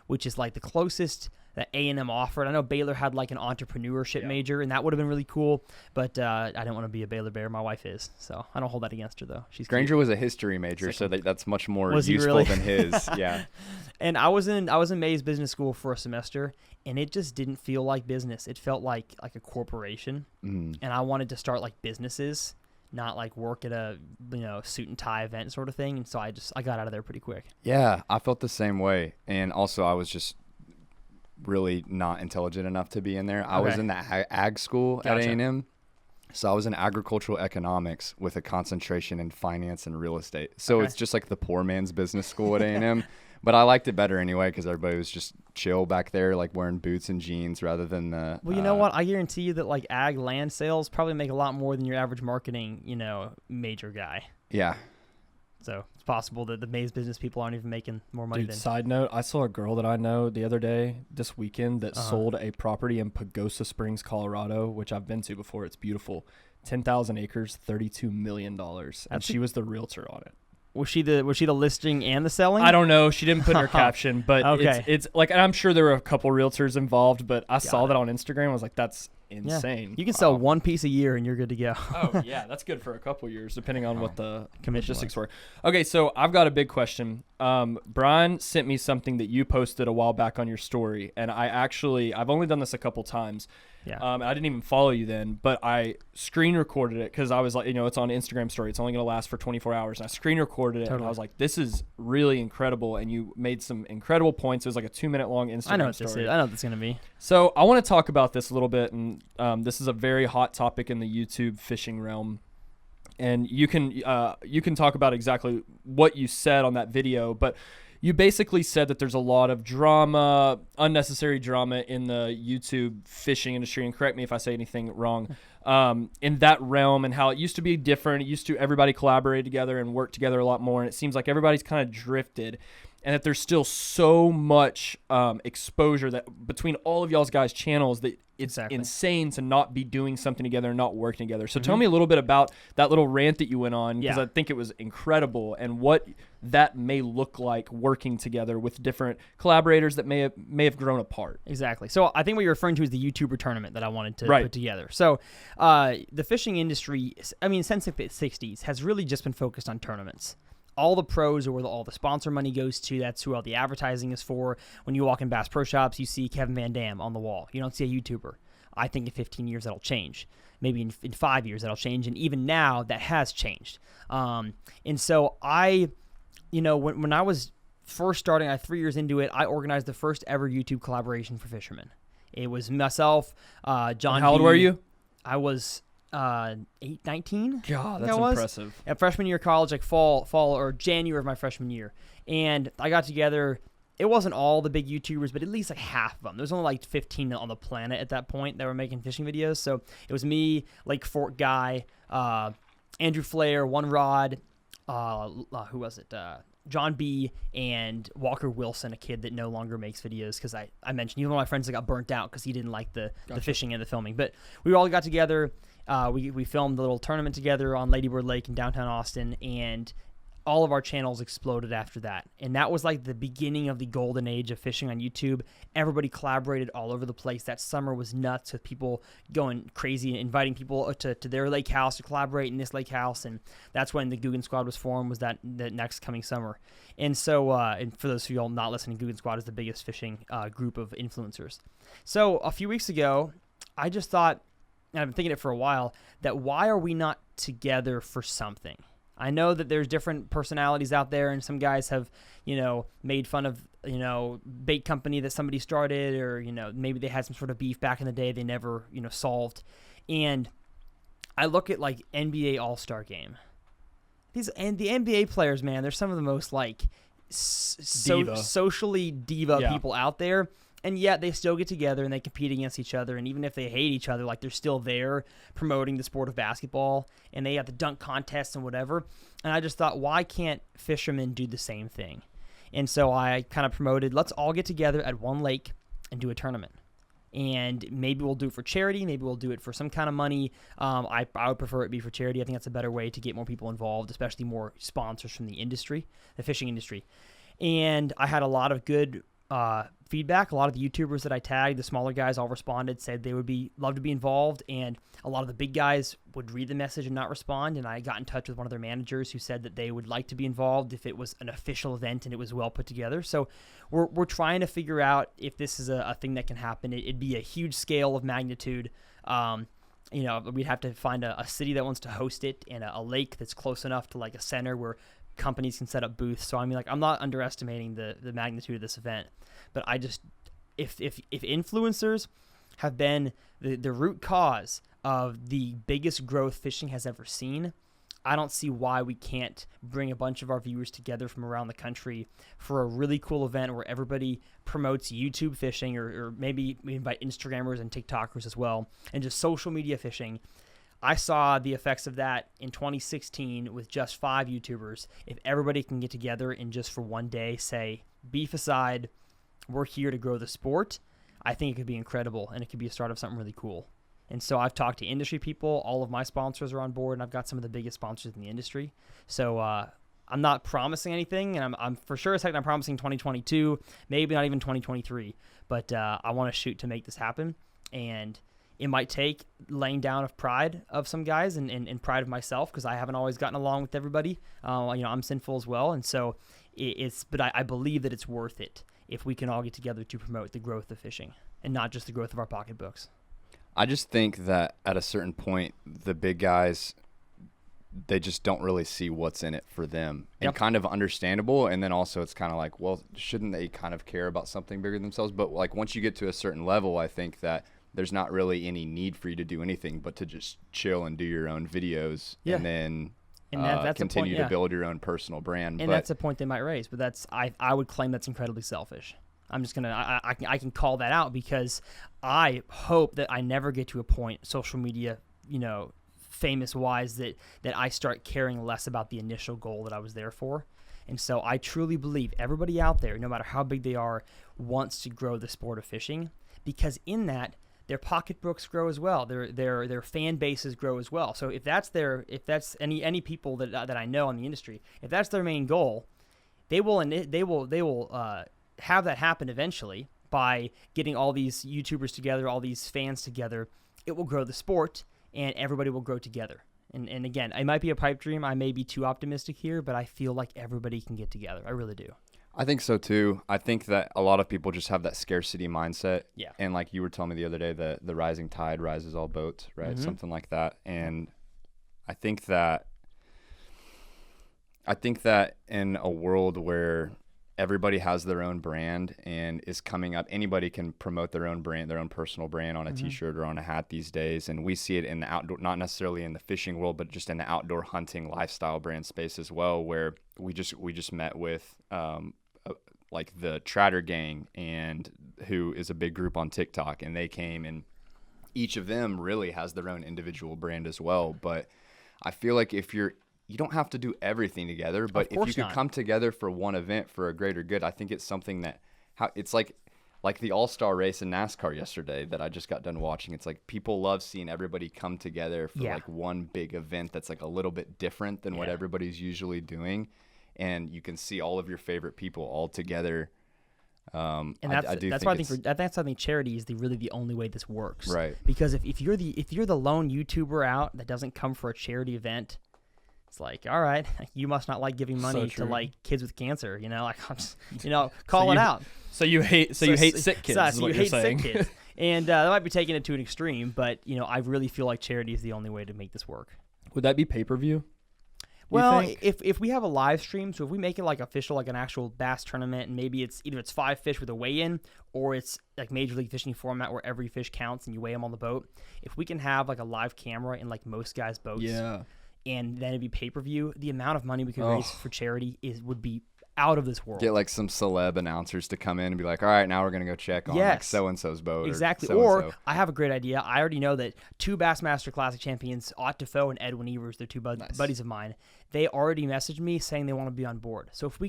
which is like the closest that A&M offered. I know Baylor had like an entrepreneurship major, and that would have been really cool, but I didn't want to be a Baylor Bear. My wife is, so I don't hold that against her though. Granger was a history major, so that's much more useful than his. Yeah. And I was in Mays Business School for a semester, and it just didn't feel like business. It felt like a corporation, and I wanted to start like businesses, not like work at a suit and tie event sort of thing. And so I got out of there pretty quick. Yeah, I felt the same way, and also I was just really not intelligent enough to be in there. I was in the ag school at A&M, so I was in agricultural economics with a concentration in finance and real estate. So it's just like the poor man's business school at A&M. But I liked it better anyway because everybody was just chill back there, like wearing boots and jeans rather than the. Well, you know what? I guarantee you that like ag land sales probably make a lot more than your average marketing, major guy. Yeah. So it's possible that the Mays business people aren't even making more money than. Side note, I saw a girl that I know the other day, this weekend, that sold a property in Pagosa Springs, Colorado, which I've been to before. It's beautiful. 10,000 acres, $32 million. And she was the realtor on it. Was she the listing and the selling? I don't know. She didn't put in her caption, but it's like, and I'm sure there were a couple realtors involved, but I saw that on Instagram. I was like, that's insane. Yeah. You can sell one piece a year and you're good to go. Oh yeah, that's good for a couple years, depending on what the logistics were. Okay, so I've got a big question. Brian sent me something that you posted a while back on your story, and I've only done this a couple times. Yeah. I didn't even follow you then, but I screen recorded it because I was like, it's on Instagram story. It's only going to last for 24 hours. And I screen recorded it, and I was like, this is really incredible. And you made some incredible points. It was like a 2-minute long Instagram story. I know what this is. I know what it's going to be. So I want to talk about this a little bit. And this is a very hot topic in the YouTube fishing realm. And you can talk about exactly what you said on that video. But you basically said that there's a lot of drama, unnecessary drama in the YouTube fishing industry, and correct me if I say anything wrong, in that realm, and how it used to be different. It used to everybody collaborate together and work together a lot more, and it seems like everybody's kind of drifted, and that there's still so much exposure that between all of y'all's guys' channels that it's insane to not be doing something together and not working together. So tell me a little bit about that little rant that you went on, because I think it was incredible, and what that may look like working together with different collaborators that may have grown apart. Exactly. So I think what you're referring to is the YouTuber tournament that I wanted to put together. So the fishing industry, I mean, since the 60s, has really just been focused on tournaments. All the pros are where all the sponsor money goes to. That's who all the advertising is for. When you walk in Bass Pro Shops, you see Kevin Van Dam on the wall. You don't see a YouTuber. I think in 15 years that'll change. Maybe in 5 years that'll change. And even now, that has changed. And so when I was first starting, 3 years into it, I organized the first ever YouTube collaboration for fishermen. It was myself, John. And how old were you? I was 19. God, that's impressive. At freshman year of college, like fall or January of my freshman year. And I got together. It wasn't all the big YouTubers, but at least like half of them. There was only like 15 on the planet at that point that were making fishing videos. So it was me, Lake Fort Guy, Andrew Flair, One Rod, who was it? John B. and Walker Wilson, a kid that no longer makes videos, because I mentioned he's one of my friends that got burnt out because he didn't like the fishing and the filming. But we all got together. We filmed a little tournament together on Lady Bird Lake in downtown Austin, and all of our channels exploded after that. And that was like the beginning of the golden age of fishing on YouTube. Everybody collaborated all over the place. That summer was nuts, with people going crazy and inviting people to their lake house to collaborate in this lake house. And that's when the Guggen Squad was formed, was that the next coming summer. And so, and for those of you all not listening, Guggen Squad is the biggest fishing group of influencers. So a few weeks ago, I just thought, and I've been thinking it for a while, that why are we not together for something? I know that there's different personalities out there, and some guys have, made fun of, bait company that somebody started, or, maybe they had some sort of beef back in the day they never, solved. And I look at like NBA All-Star Game. The NBA players, man, they're some of the most like socially diva people out there. And yet they still get together and they compete against each other. And even if they hate each other, like, they're still there promoting the sport of basketball, and they have the dunk contests and whatever. And I just thought, why can't fishermen do the same thing? And so I kind of promoted, let's all get together at one lake and do a tournament. And maybe we'll do it for charity. Maybe we'll do it for some kind of money. I would prefer it be for charity. I think that's a better way to get more people involved, especially more sponsors from the industry, the fishing industry. And I had a lot of good feedback. A lot of the YouTubers that I tagged, the smaller guys, all responded, said they would love to be involved, and a lot of the big guys would read the message and not respond. And I got in touch with one of their managers who said that they would like to be involved if it was an official event and it was well put together. So we're trying to figure out if this is a thing that can happen. It'd be a huge scale of magnitude. We'd have to find a city that wants to host it, and a lake that's close enough to like a center where companies can set up booths. So I mean, like, I'm not underestimating the magnitude of this event, but I just, if influencers have been the root cause of the biggest growth fishing has ever seen, I don't see why we can't bring a bunch of our viewers together from around the country for a really cool event where everybody promotes YouTube fishing, or maybe we invite Instagrammers and TikTokers as well, and just social media fishing. I saw the effects of that in 2016 with just 5 YouTubers. If everybody can get together and just for one day say, beef aside, we're here to grow the sport, I think it could be incredible, and it could be a start of something really cool. And so I've talked to industry people. All of my sponsors are on board, and I've got some of the biggest sponsors in the industry. So I'm not promising anything, and I'm for sure a second I'm promising 2022, maybe not even 2023. But I want to shoot to make this happen, and it might take laying down of pride of some guys and pride of myself, because I haven't always gotten along with everybody. I'm sinful as well, and so but I believe that it's worth it if we can all get together to promote the growth of fishing and not just the growth of our pocketbooks. I just think that at a certain point, the big guys, they just don't really see what's in it for them. And kind of understandable. And then also it's kind of like, well, shouldn't they kind of care about something bigger than themselves? But like, once you get to a certain level, I think that there's not really any need for you to do anything but to just chill and do your own videos. And then And that's a point, continue yeah. to build your own personal brand. And but that's a point they might raise, but I would claim that's incredibly selfish. I'm just gonna I can call that out because I hope that I never get to a point, social media, famous wise, that I start caring less about the initial goal that I was there for. And so I truly believe everybody out there, no matter how big they are, wants to grow the sport of fishing, because in that their pocketbooks grow as well. Their fan bases grow as well. So if that's any people that I know in the industry, if that's their main goal, they will have that happen eventually by getting all these YouTubers together, all these fans together. It will grow the sport, and everybody will grow together. And again, it might be a pipe dream. I may be too optimistic here, but I feel like everybody can get together. I really do. I think so too. I think that a lot of people just have that scarcity mindset. Yeah. And like you were telling me the other day, the rising tide rises all boats, right? Mm-hmm. Something like that. And I think that in a world where everybody has their own brand and is coming up, anybody can promote their own brand, their own personal brand on a Mm-hmm. t-shirt or on a hat these days. And we see it in the outdoor, not necessarily in the fishing world, but just in the outdoor hunting lifestyle brand space as well, where we just met with like the Trader Gang, and who is a big group on TikTok, and they came, and each of them really has their own individual brand as well. But I feel like you don't have to do everything together, but if you could come together for one event for a greater good, I think it's something that it's like the All-Star race in NASCAR yesterday that I just got done watching. It's like people love seeing everybody come together for like one big event that's like a little bit different than what everybody's usually doing. And you can see all of your favorite people all together. And that's why I think charity is really the only way this works. Right. Because if you're the lone YouTuber out that doesn't come for a charity event, it's like, all right, you must not like giving money to like kids with cancer. Like I'm just, call it out. So you hate sick kids. Is what you're saying. Sick kids. And that might be taking it to an extreme, but I really feel like charity is the only way to make this work. Would that be pay-per-view? Well, if we have a live stream, so if we make it like official, like an actual bass tournament, and maybe it's either 5 fish with a weigh-in, or it's like Major League Fishing format where every fish counts and you weigh them on the boat. If we can have like a live camera in like most guys' boats, and then it'd be pay-per-view, the amount of money we could raise for charity would be out of this world. Get like some celeb announcers to come in and be like, all right, now we're going to go check on like so-and-so's boat. Exactly. Or I have a great idea. I already know that 2 Bassmaster Classic champions, Ott Defoe and Edwin Evers, they're 2 buddies of mine. They already messaged me saying they want to be on board. So if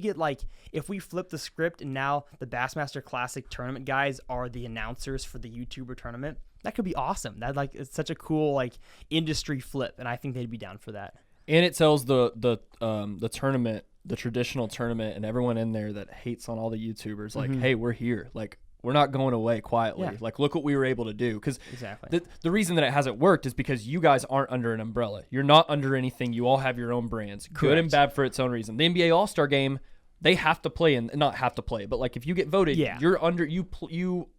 we flip the script and now the Bassmaster Classic tournament guys are the announcers for the YouTuber tournament, that could be awesome. It's such a cool industry flip, and I think they'd be down for that. And it sells the tournament, the traditional tournament, and everyone in there that hates on all the YouTubers, like, hey, we're here. Like, we're not going away quietly. Yeah. Like, look what we were able to do. Because exactly. the reason that it hasn't worked is because you guys aren't under an umbrella. You're not under anything. You all have your own brands, good and bad for its own reason. The NBA All-Star Game, they have to play, and not have to play, but like if you get voted, you're under, you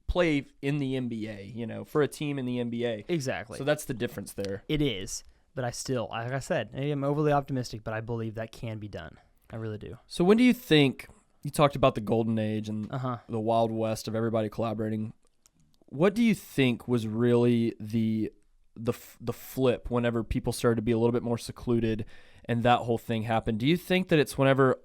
play in the NBA, for a team in the NBA. Exactly. So that's the difference there. It is. But I still, like I said, maybe I'm overly optimistic, but I believe that can be done. I really do. So when do you think, you talked about the golden age and the Wild West of everybody collaborating. What do you think was really the flip whenever people started to be a little bit more secluded and that whole thing happened? Do you think that it's whenever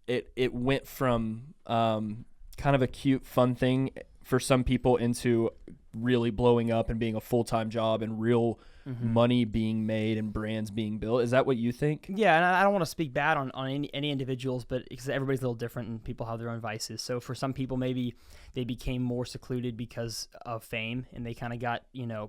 it went from kind of a cute, fun thing for some people into really blowing up and being a full-time job and real money being made and brands being built? Is that what you think? Yeah, and I don't want to speak bad on any individuals, but because everybody's a little different and people have their own vices. So for some people, maybe they became more secluded because of fame and they kind of got,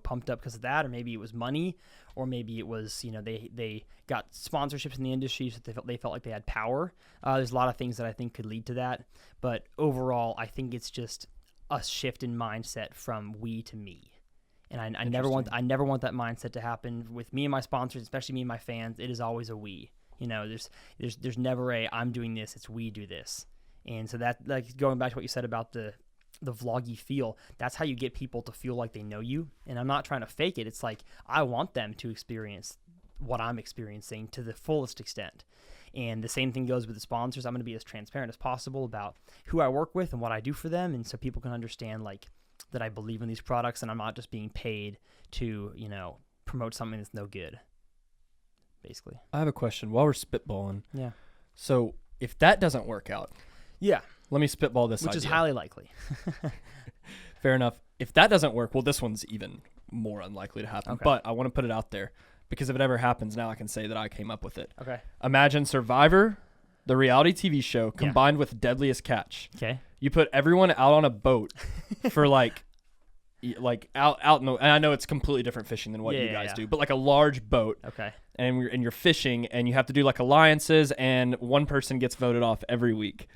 pumped up because of that, or maybe it was money, or maybe it was, they got sponsorships in the industry so they felt like they had power. There's a lot of things that I think could lead to that. But overall, I think it's just a shift in mindset from we to me. And I never want that mindset to happen with me and my sponsors, especially me and my fans. It is always a we. There's never a I'm doing this, it's we do this. And so that, like, going back to what you said about the vloggy feel, that's how you get people to feel like they know you. And I'm not trying to fake it. It's like I want them to experience what I'm experiencing to the fullest extent. And the same thing goes with the sponsors. I'm going to be as transparent as possible about who I work with and what I do for them, and so people can understand that I believe in these products and I'm not just being paid to, promote something that's no good. basically. I have a question while we're spitballing. Yeah. So if that doesn't work out, Yeah. let me spitball this Which is idea. highly likely. Fair enough. If that doesn't work, well, this one's even more unlikely to happen. Okay. But I want to put it out there because if it ever happens, now I can say that I came up with it. Okay. Imagine Survivor, the reality TV show, combined with Deadliest Catch. Okay. You put everyone out on a boat for like out in the, and I know it's completely different fishing than what you guys do, but like a large boat. Okay. And you're fishing, and you have to do like alliances, and one person gets voted off every week.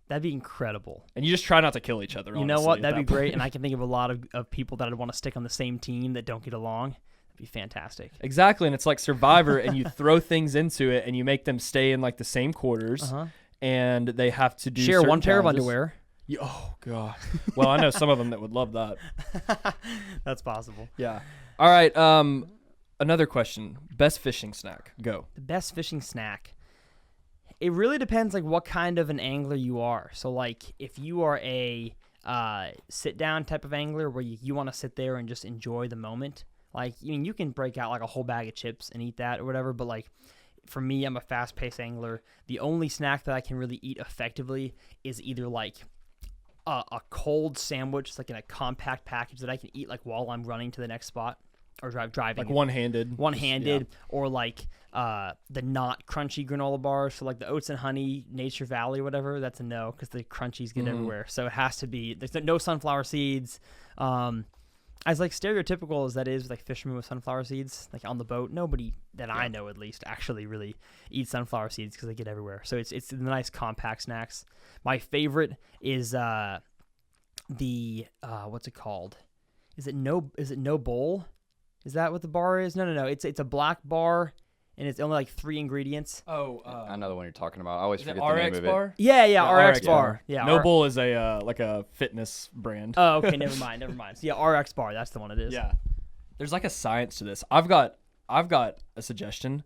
That'd be incredible. And you just try not to kill each other. You know what? That'd be great. And I can think of a lot of people that I'd want to stick on the same team that don't get along. That'd be fantastic. Exactly. And it's like Survivor, and you throw things into it, and you make them stay in like the same quarters, and they have to do share one pair of challenges. underwear. Yeah, oh god. Well, I know some of them that would love that. That's possible. Yeah. All right. Another question. Best fishing snack. Go. The best fishing snack. It really depends like what kind of an angler you are. So like if you are a sit down type of angler where you want to sit there and just enjoy the moment, like you can break out like a whole bag of chips and eat that or whatever, but like for me, I'm a fast paced angler. The only snack that I can really eat effectively is either like a cold sandwich, like in a compact package that I can eat like while I'm running to the next spot or driving. Like one-handed. Or like the not crunchy granola bars. So like the oats and honey, Nature Valley, whatever. That's a no because the crunchies get everywhere. So it has to be. There's no sunflower seeds. As like stereotypical as that is with like fishermen with sunflower seeds, like on the boat, nobody that I know at least actually really eats sunflower seeds because they get everywhere. So it's the nice compact snacks. My favorite is the what's it called? Is it no bowl? Is that what the bar is? No. It's a black bar, and it's only like 3 ingredients. Oh, I know the one you're talking about. I always is forget it the name RX of bar? it. Yeah, RX bar. Yeah, No Bull is a like a fitness brand. Oh, okay, never mind. So yeah, RX bar, that's the one it is. Yeah. There's like a science to this. I've got a suggestion.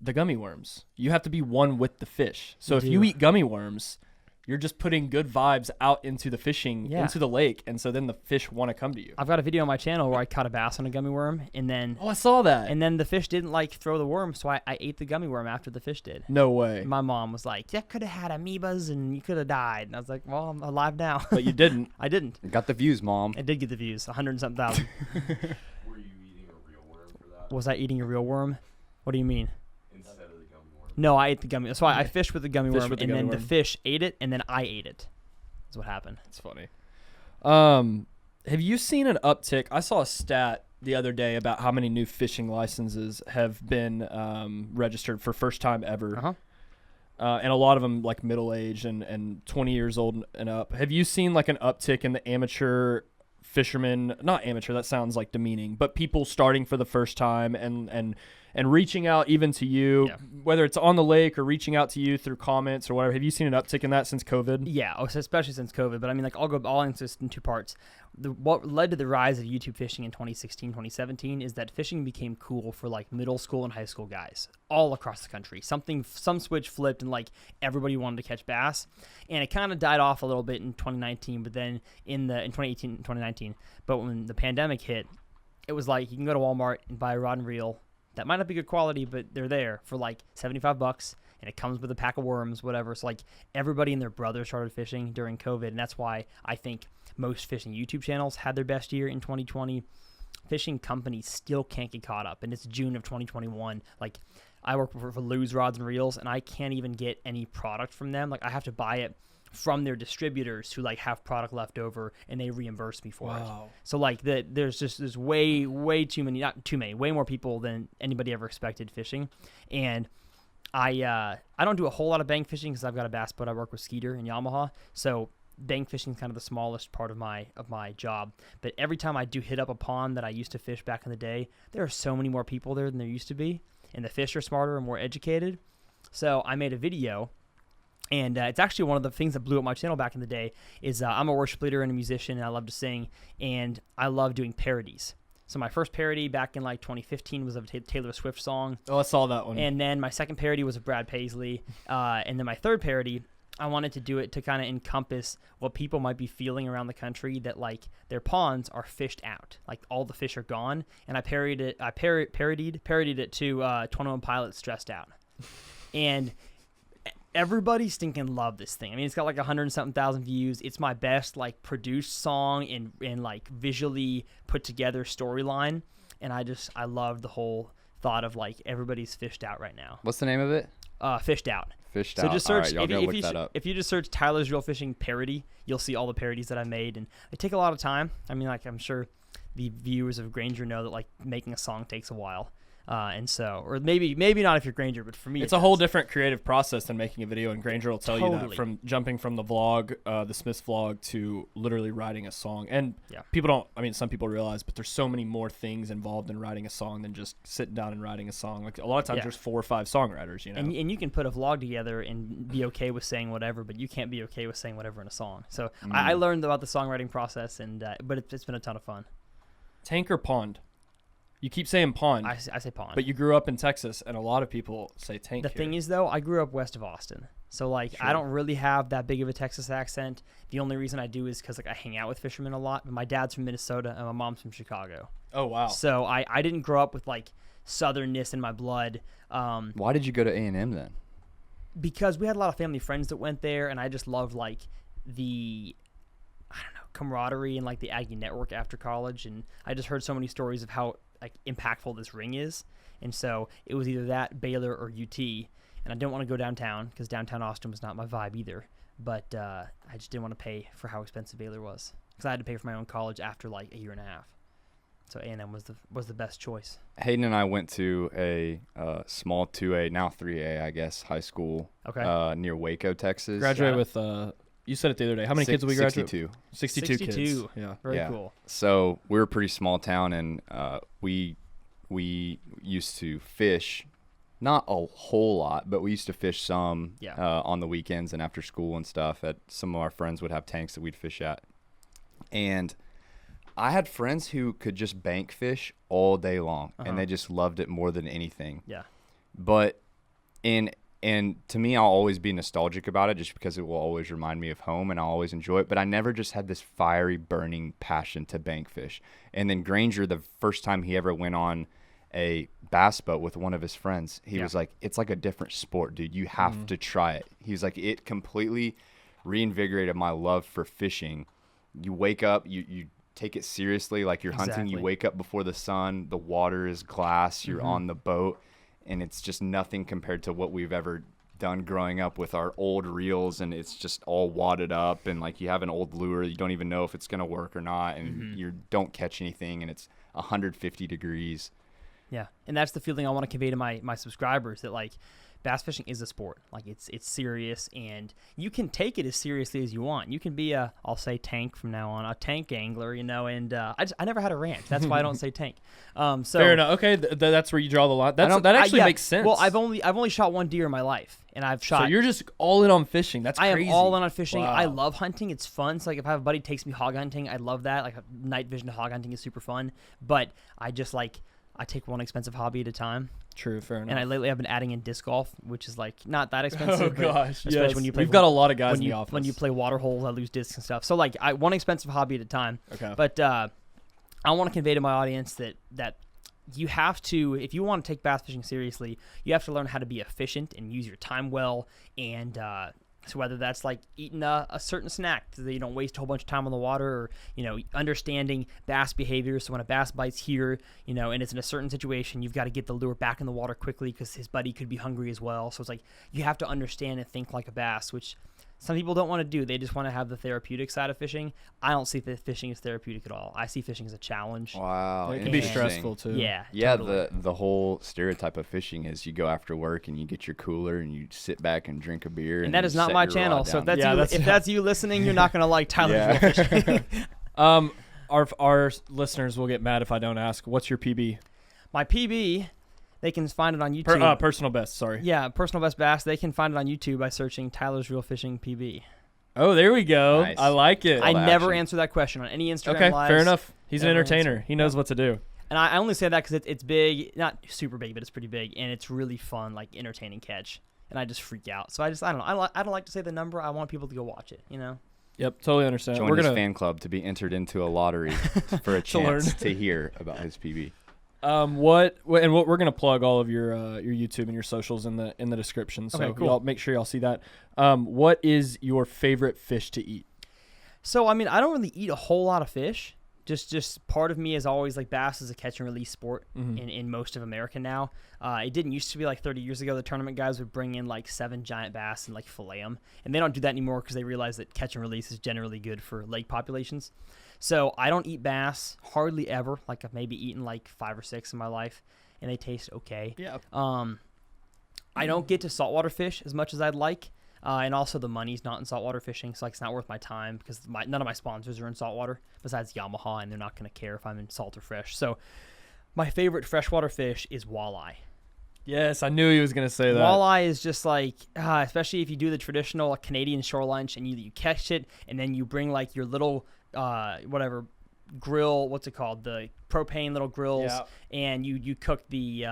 The gummy worms. You have to be one with the fish. So if you eat gummy worms, you're just putting good vibes out into the fishing, into the lake, and so then the fish want to come to you. I've got a video on my channel where I caught a bass on a gummy worm, and then I saw that. And then the fish didn't like throw the worm, so I ate the gummy worm after the fish did. No way. And my mom was like, "That could have had amoebas, and you could have died." And I was like, "Well, I'm alive now." But you didn't. I didn't. Got the views, Mom. I did get the views, 100-something thousand. Were you eating a real worm for that? Was I eating a real worm? What do you mean? Instead of the gummy worm? No, I ate the gummy. So I fished with the gummy worm, with the and gummy then worm. the fish ate it, and then I ate it. That's what happened. It's funny. Have you seen an uptick? I saw a stat the other day about how many new fishing licenses have been registered for first time ever. And a lot of them like middle-aged and 20 years old and up. Have you seen like an uptick in the amateur fishermen, not amateur, that sounds like demeaning, but people starting for the first time and reaching out even to you, whether it's on the lake or reaching out to you through comments or whatever? Have you seen an uptick in that since COVID? Yeah, especially since COVID. But I mean, like, I'll answer this in 2 parts. What led to the rise of YouTube fishing in 2016, 2017 is that fishing became cool for like middle school and high school guys all across the country. Some switch flipped and like everybody wanted to catch bass, and it kind of died off a little bit in 2019. But then in 2018, 2019, but when the pandemic hit, it was like you can go to Walmart and buy a rod and reel that might not be good quality, but they're there for like $75, and it comes with a pack of worms, whatever. So like everybody and their brother started fishing during COVID, and that's why I think most fishing YouTube channels had their best year in 2020. Fishing companies still can't get caught up, and it's June of 2021. Like I work for Lose Rods and Reels, and I can't even get any product from them. Like I have to buy it from their distributors who like have product left over, and they reimburse me for it. So like there's way too many, not too many, way more people than anybody ever expected fishing. And I don't do a whole lot of bank fishing because I've got a bass boat. I work with Skeeter and Yamaha, so bank fishing is kind of the smallest part of my job. But every time I do hit up a pond that I used to fish back in the day, there are so many more people there than there used to be, and the fish are smarter and more educated. So I made a video. And it's actually one of the things that blew up my channel back in the day is I'm a worship leader and a musician, and I love to sing, and I love doing parodies. So my first parody back in like 2015 was of a Taylor Swift song. Oh, I saw that one. And then my second parody was of Brad Paisley. And then my third parody I wanted to do it to kind of encompass what people might be feeling around the country, that like their ponds are fished out, like all the fish are gone. And I parodied it to 21 Pilots, Stressed Out, and everybody stinking loved this thing. I mean, it's got like 100 and something thousand views. It's my best like produced song and like visually put together storyline, and I love the whole thought of like everybody's fished out right now. What's the name of it? Fished Out. Fished So Out. just All search right, y'all gotta look that up. if you just search Tyler's Real Fishing parody, you'll see all the parodies that I made, and they take a lot of time. I mean, like I'm sure the viewers of Granger know that like making a song takes a while. And so, or maybe not if you're Granger, but for me, It's a whole different creative process than making a video, and Granger will tell you that, Totally. from jumping from the vlog, the Smiths vlog, to literally writing a song. And Yeah. people don't, I mean, some people realize, but there's so many more things involved in writing a song than just sitting down and writing a song. Like a lot of times Yeah. there's 4 or 5 songwriters, you know? And you can put a vlog together and be okay with saying whatever, but you can't be okay with saying whatever in a song. So I learned about the songwriting process, and but it's been a ton of fun. Tank or pond? You keep saying pond, I say pond. but you grew up in Texas, and a lot of people say tank The here. thing is, though, I grew up west of Austin, so like I don't really have that big of a Texas accent. The only reason I do is because like I hang out with fishermen a lot. But my dad's from Minnesota and my mom's from Chicago, Oh, wow. so I didn't grow up with like southernness in my blood. Why did you go to A&M then? Because we had a lot of family friends that went there, and I just loved like the, I don't know, camaraderie and like the Aggie network after college, and I just heard so many stories of how like impactful this ring is, and so it was either that, Baylor, or UT, and I didn't want to go downtown because downtown Austin was not my vibe either, but I just didn't want to pay for how expensive Baylor was, because I had to pay for my own college after like a year and a half. So A&M was the best choice. Hayden and I went to a small 2A, now 3A, I guess, high school near Waco, Texas. Graduate with, you said it the other day. How many kids did we graduate? 62. 62 kids. 62. Yeah. Very Yeah. cool. So we're a pretty small town, and we used to fish, not a whole lot, but we used to fish some on the weekends and after school and stuff. At some of our friends would have tanks that we'd fish at, and I had friends who could just bank fish all day long, and they just loved it more than anything. Yeah. But and to me, I'll always be nostalgic about it just because it will always remind me of home, and I'll always enjoy it. But I never just had this fiery, burning passion to bank fish. And then Granger, the first time he ever went on a bass boat with one of his friends, he was like, it's like a different sport, dude. You have to try it. He's like, it completely reinvigorated my love for fishing. You wake up, you take it seriously like you're hunting. You Exactly. wake up before the sun, the water is glass, you're on the boat, and it's just nothing compared to what we've ever done growing up with our old reels, and it's just all wadded up, and like you have an old lure, you don't even know if it's going to work or not, and you don't catch anything, and it's 150 degrees. Yeah, and that's the feeling I want to convey to my subscribers, that like bass fishing is a sport. Like it's serious, and you can take it as seriously as you want. You can be I'll say tank from now on, a tank angler, you know. And I never had a ranch. That's why I don't say tank. So Fair enough. Okay, that's where you draw the line. That actually yeah, makes sense. Well, I've only shot one deer in my life, and I've shot. So you're just all in on fishing. That's I crazy. am all in on fishing. Wow. I love hunting. It's fun. So like if I have a buddy takes me hog hunting, I love that. Like night vision hog hunting is super fun. But I just I take one expensive hobby at a time. True, fair enough. And I lately have been adding in disc golf, which is like not that expensive. Oh but gosh, especially yes. when you play. We've got a lot of guys when in you the office. when you play water holes, I lose discs and stuff. So like one expensive hobby at a time. Okay. But I want to convey to my audience that you have to, if you want to take bass fishing seriously, you have to learn how to be efficient and use your time well. And so whether that's like eating a certain snack so that you don't waste a whole bunch of time on the water, or, you know, understanding bass behavior. So when a bass bites here, you know, and it's in a certain situation, you've got to get the lure back in the water quickly because his buddy could be hungry as well. So it's like you have to understand and think like a bass, which some people don't want to do. They just want to have the therapeutic side of fishing. I don't see that fishing as therapeutic at all. I see fishing as a challenge. Wow, it can be interesting. stressful too. Yeah. Yeah, Totally. the whole stereotype of fishing is you go after work and you get your cooler and you sit back and drink a beer. And that you is not set my your channel. rod So if down. that's you listening, you're not gonna like Tyler's Yeah. Real Fishing. Our listeners will get mad if I don't ask. What's your PB? My PB, they can find it on YouTube. Personal best. Sorry. Yeah, personal best bass. They can find it on YouTube by searching Tyler's Real Fishing PB. Oh, there we go. Nice. I like it. I to never action. answer that question on any Instagram Okay, lives. fair enough. He's an Never entertainer. answer. He knows what to do. And I only say that because it's big, not super big, but it's pretty big, and it's really fun, like entertaining catch. and I just freak out. So I don't know. I don't like to say the number. I want people to go watch it. Yep, totally understand. Join We're his gonna fan club to be entered into a lottery for a To learn. chance to hear about his PB. what we're gonna plug all of your YouTube and your socials in the description. So Okay, cool. y'all make sure y'all see that. What is your favorite fish to eat? So I mean, I don't really eat a whole lot of fish. Just part of me is always like bass is a catch and release sport in most of America now. It didn't used to be like 30 years ago. The tournament guys would bring in like 7 giant bass and like fillet them, and they don't do that anymore because they realize that catch and release is generally good for lake populations. So I don't eat bass hardly ever. Like I've maybe eaten like 5 or 6 in my life, and they taste okay. Yeah. I don't get to saltwater fish as much as I'd like. And also the money's not in saltwater fishing, so like it's not worth my time because none of my sponsors are in saltwater besides Yamaha, and they're not going to care if I'm in salt or fresh. So my favorite freshwater fish is walleye. Yes, I knew he was gonna say that. Walleye is just like, especially if you do the traditional Canadian shoreline and you catch it, and then you bring like your little grill, what's it called, the propane little grills, and you cook the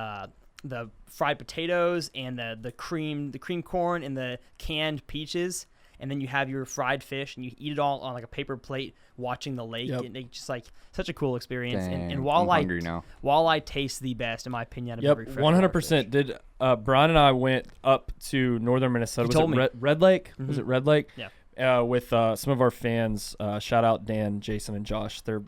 fried potatoes and the cream corn and the canned peaches, and then you have your fried fish and you eat it all on like a paper plate watching the lake. And it's just like such a cool experience. Dang, And I'm hungry now. walleye tastes the best in my opinion out of every freshwater 100%. fish. Did Brian and I went up to northern Minnesota? He told me. Red Lake? Mhm. Was it Red Lake? Yeah. With some of our fans. Shout out Dan, Jason, and Josh. They're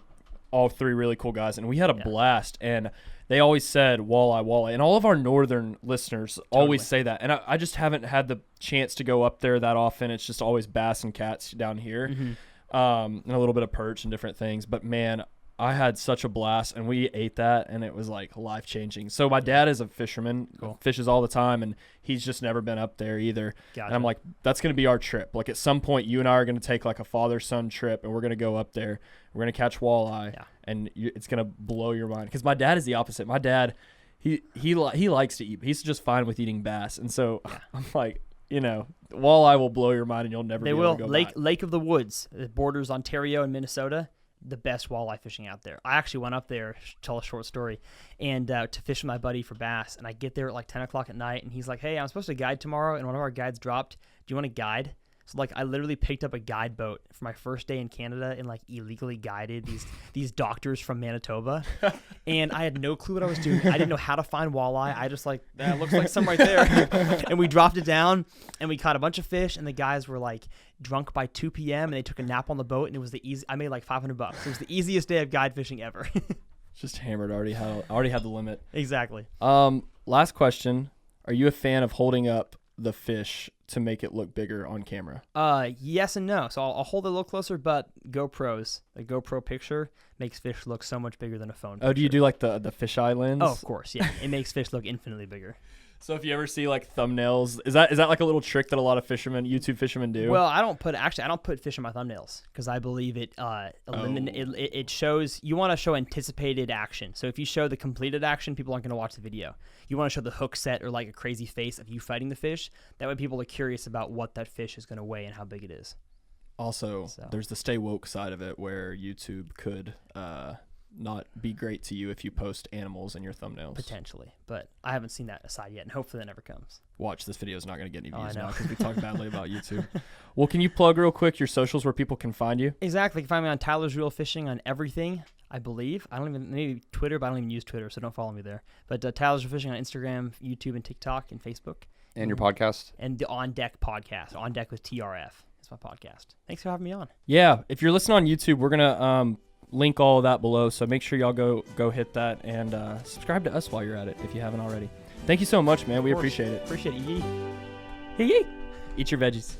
all 3 really cool guys, and we had a blast. And they always said walleye, and all of our northern listeners always say that. And I just haven't had the chance to go up there that often. It's just always bass and cats down here, and a little bit of perch and different things. But man, I had such a blast, and we ate that, and it was like life changing. So my dad is a fisherman, fishes all the time, and he's just never been up there either. Gotcha. And I'm like, that's gonna be our trip. Like at some point, you and I are gonna take like a father-son trip, and we're gonna go up there. We're gonna catch walleye, and it's gonna blow your mind. Because my dad is the opposite. My dad, he likes to eat. He's just fine with eating bass, and so I'm like, walleye will blow your mind, and you'll never. They be will. able to go Lake back. Lake of the Woods. It borders Ontario and Minnesota. The best walleye fishing out there. I actually went up there, tell a short story, and to fish with my buddy for bass. And I get there at like 10 o'clock at night, and he's like, "Hey, I'm supposed to guide tomorrow." And one of our guides dropped. Do you want to guide? So like I literally picked up a guide boat for my first day in Canada and like illegally guided these doctors from Manitoba, and I had no clue what I was doing. I didn't know how to find walleye. I just like, that looks like some right there, and we dropped it down and we caught a bunch of fish. And the guys were like drunk by 2 p.m. and they took a nap on the boat, and it was I made like $500. It was the easiest day of guide fishing ever. Just hammered. Already had the limit. Exactly. Last question: are you a fan of holding up the fish to make it look bigger on camera? Yes and no. So I'll hold it a little closer, but a GoPro picture makes fish look so much bigger than a phone picture. Oh, do you do like the fisheye lens? Oh, of course, yeah. It makes fish look infinitely bigger. So if you ever see like thumbnails, is that like a little trick that a lot of YouTube fishermen do? Well, I don't put fish in my thumbnails because I believe it shows, you want to show anticipated action. So if you show the completed action, people aren't going to watch the video. You want to show the hook set or like a crazy face of you fighting the fish. That way people are curious about what that fish is going to weigh and how big it is. Also, there's the stay woke side of it where YouTube could not be great to you if you post animals in your thumbnails. Potentially, but I haven't seen that aside yet, and hopefully that never comes. Watch, this video is not going to get any views I know. now because we talked badly about YouTube. Well, can you plug real quick your socials where people can find you? Exactly. You can find me on Tyler's Real Fishing on everything, I believe. Maybe Twitter, but I don't even use Twitter, so don't follow me there. But Tyler's Real Fishing on Instagram, YouTube, and TikTok, and Facebook. And your podcast? And the On Deck podcast. On Deck with TRF. That's my podcast. Thanks for having me on. Yeah, if you're listening on YouTube, we're going to link all of that below, so make sure y'all go hit that and subscribe to us while you're at it if you haven't already. Thank you so much, man. We appreciate it. Appreciate it. Yee Yee. Yee Yee. Eat your veggies.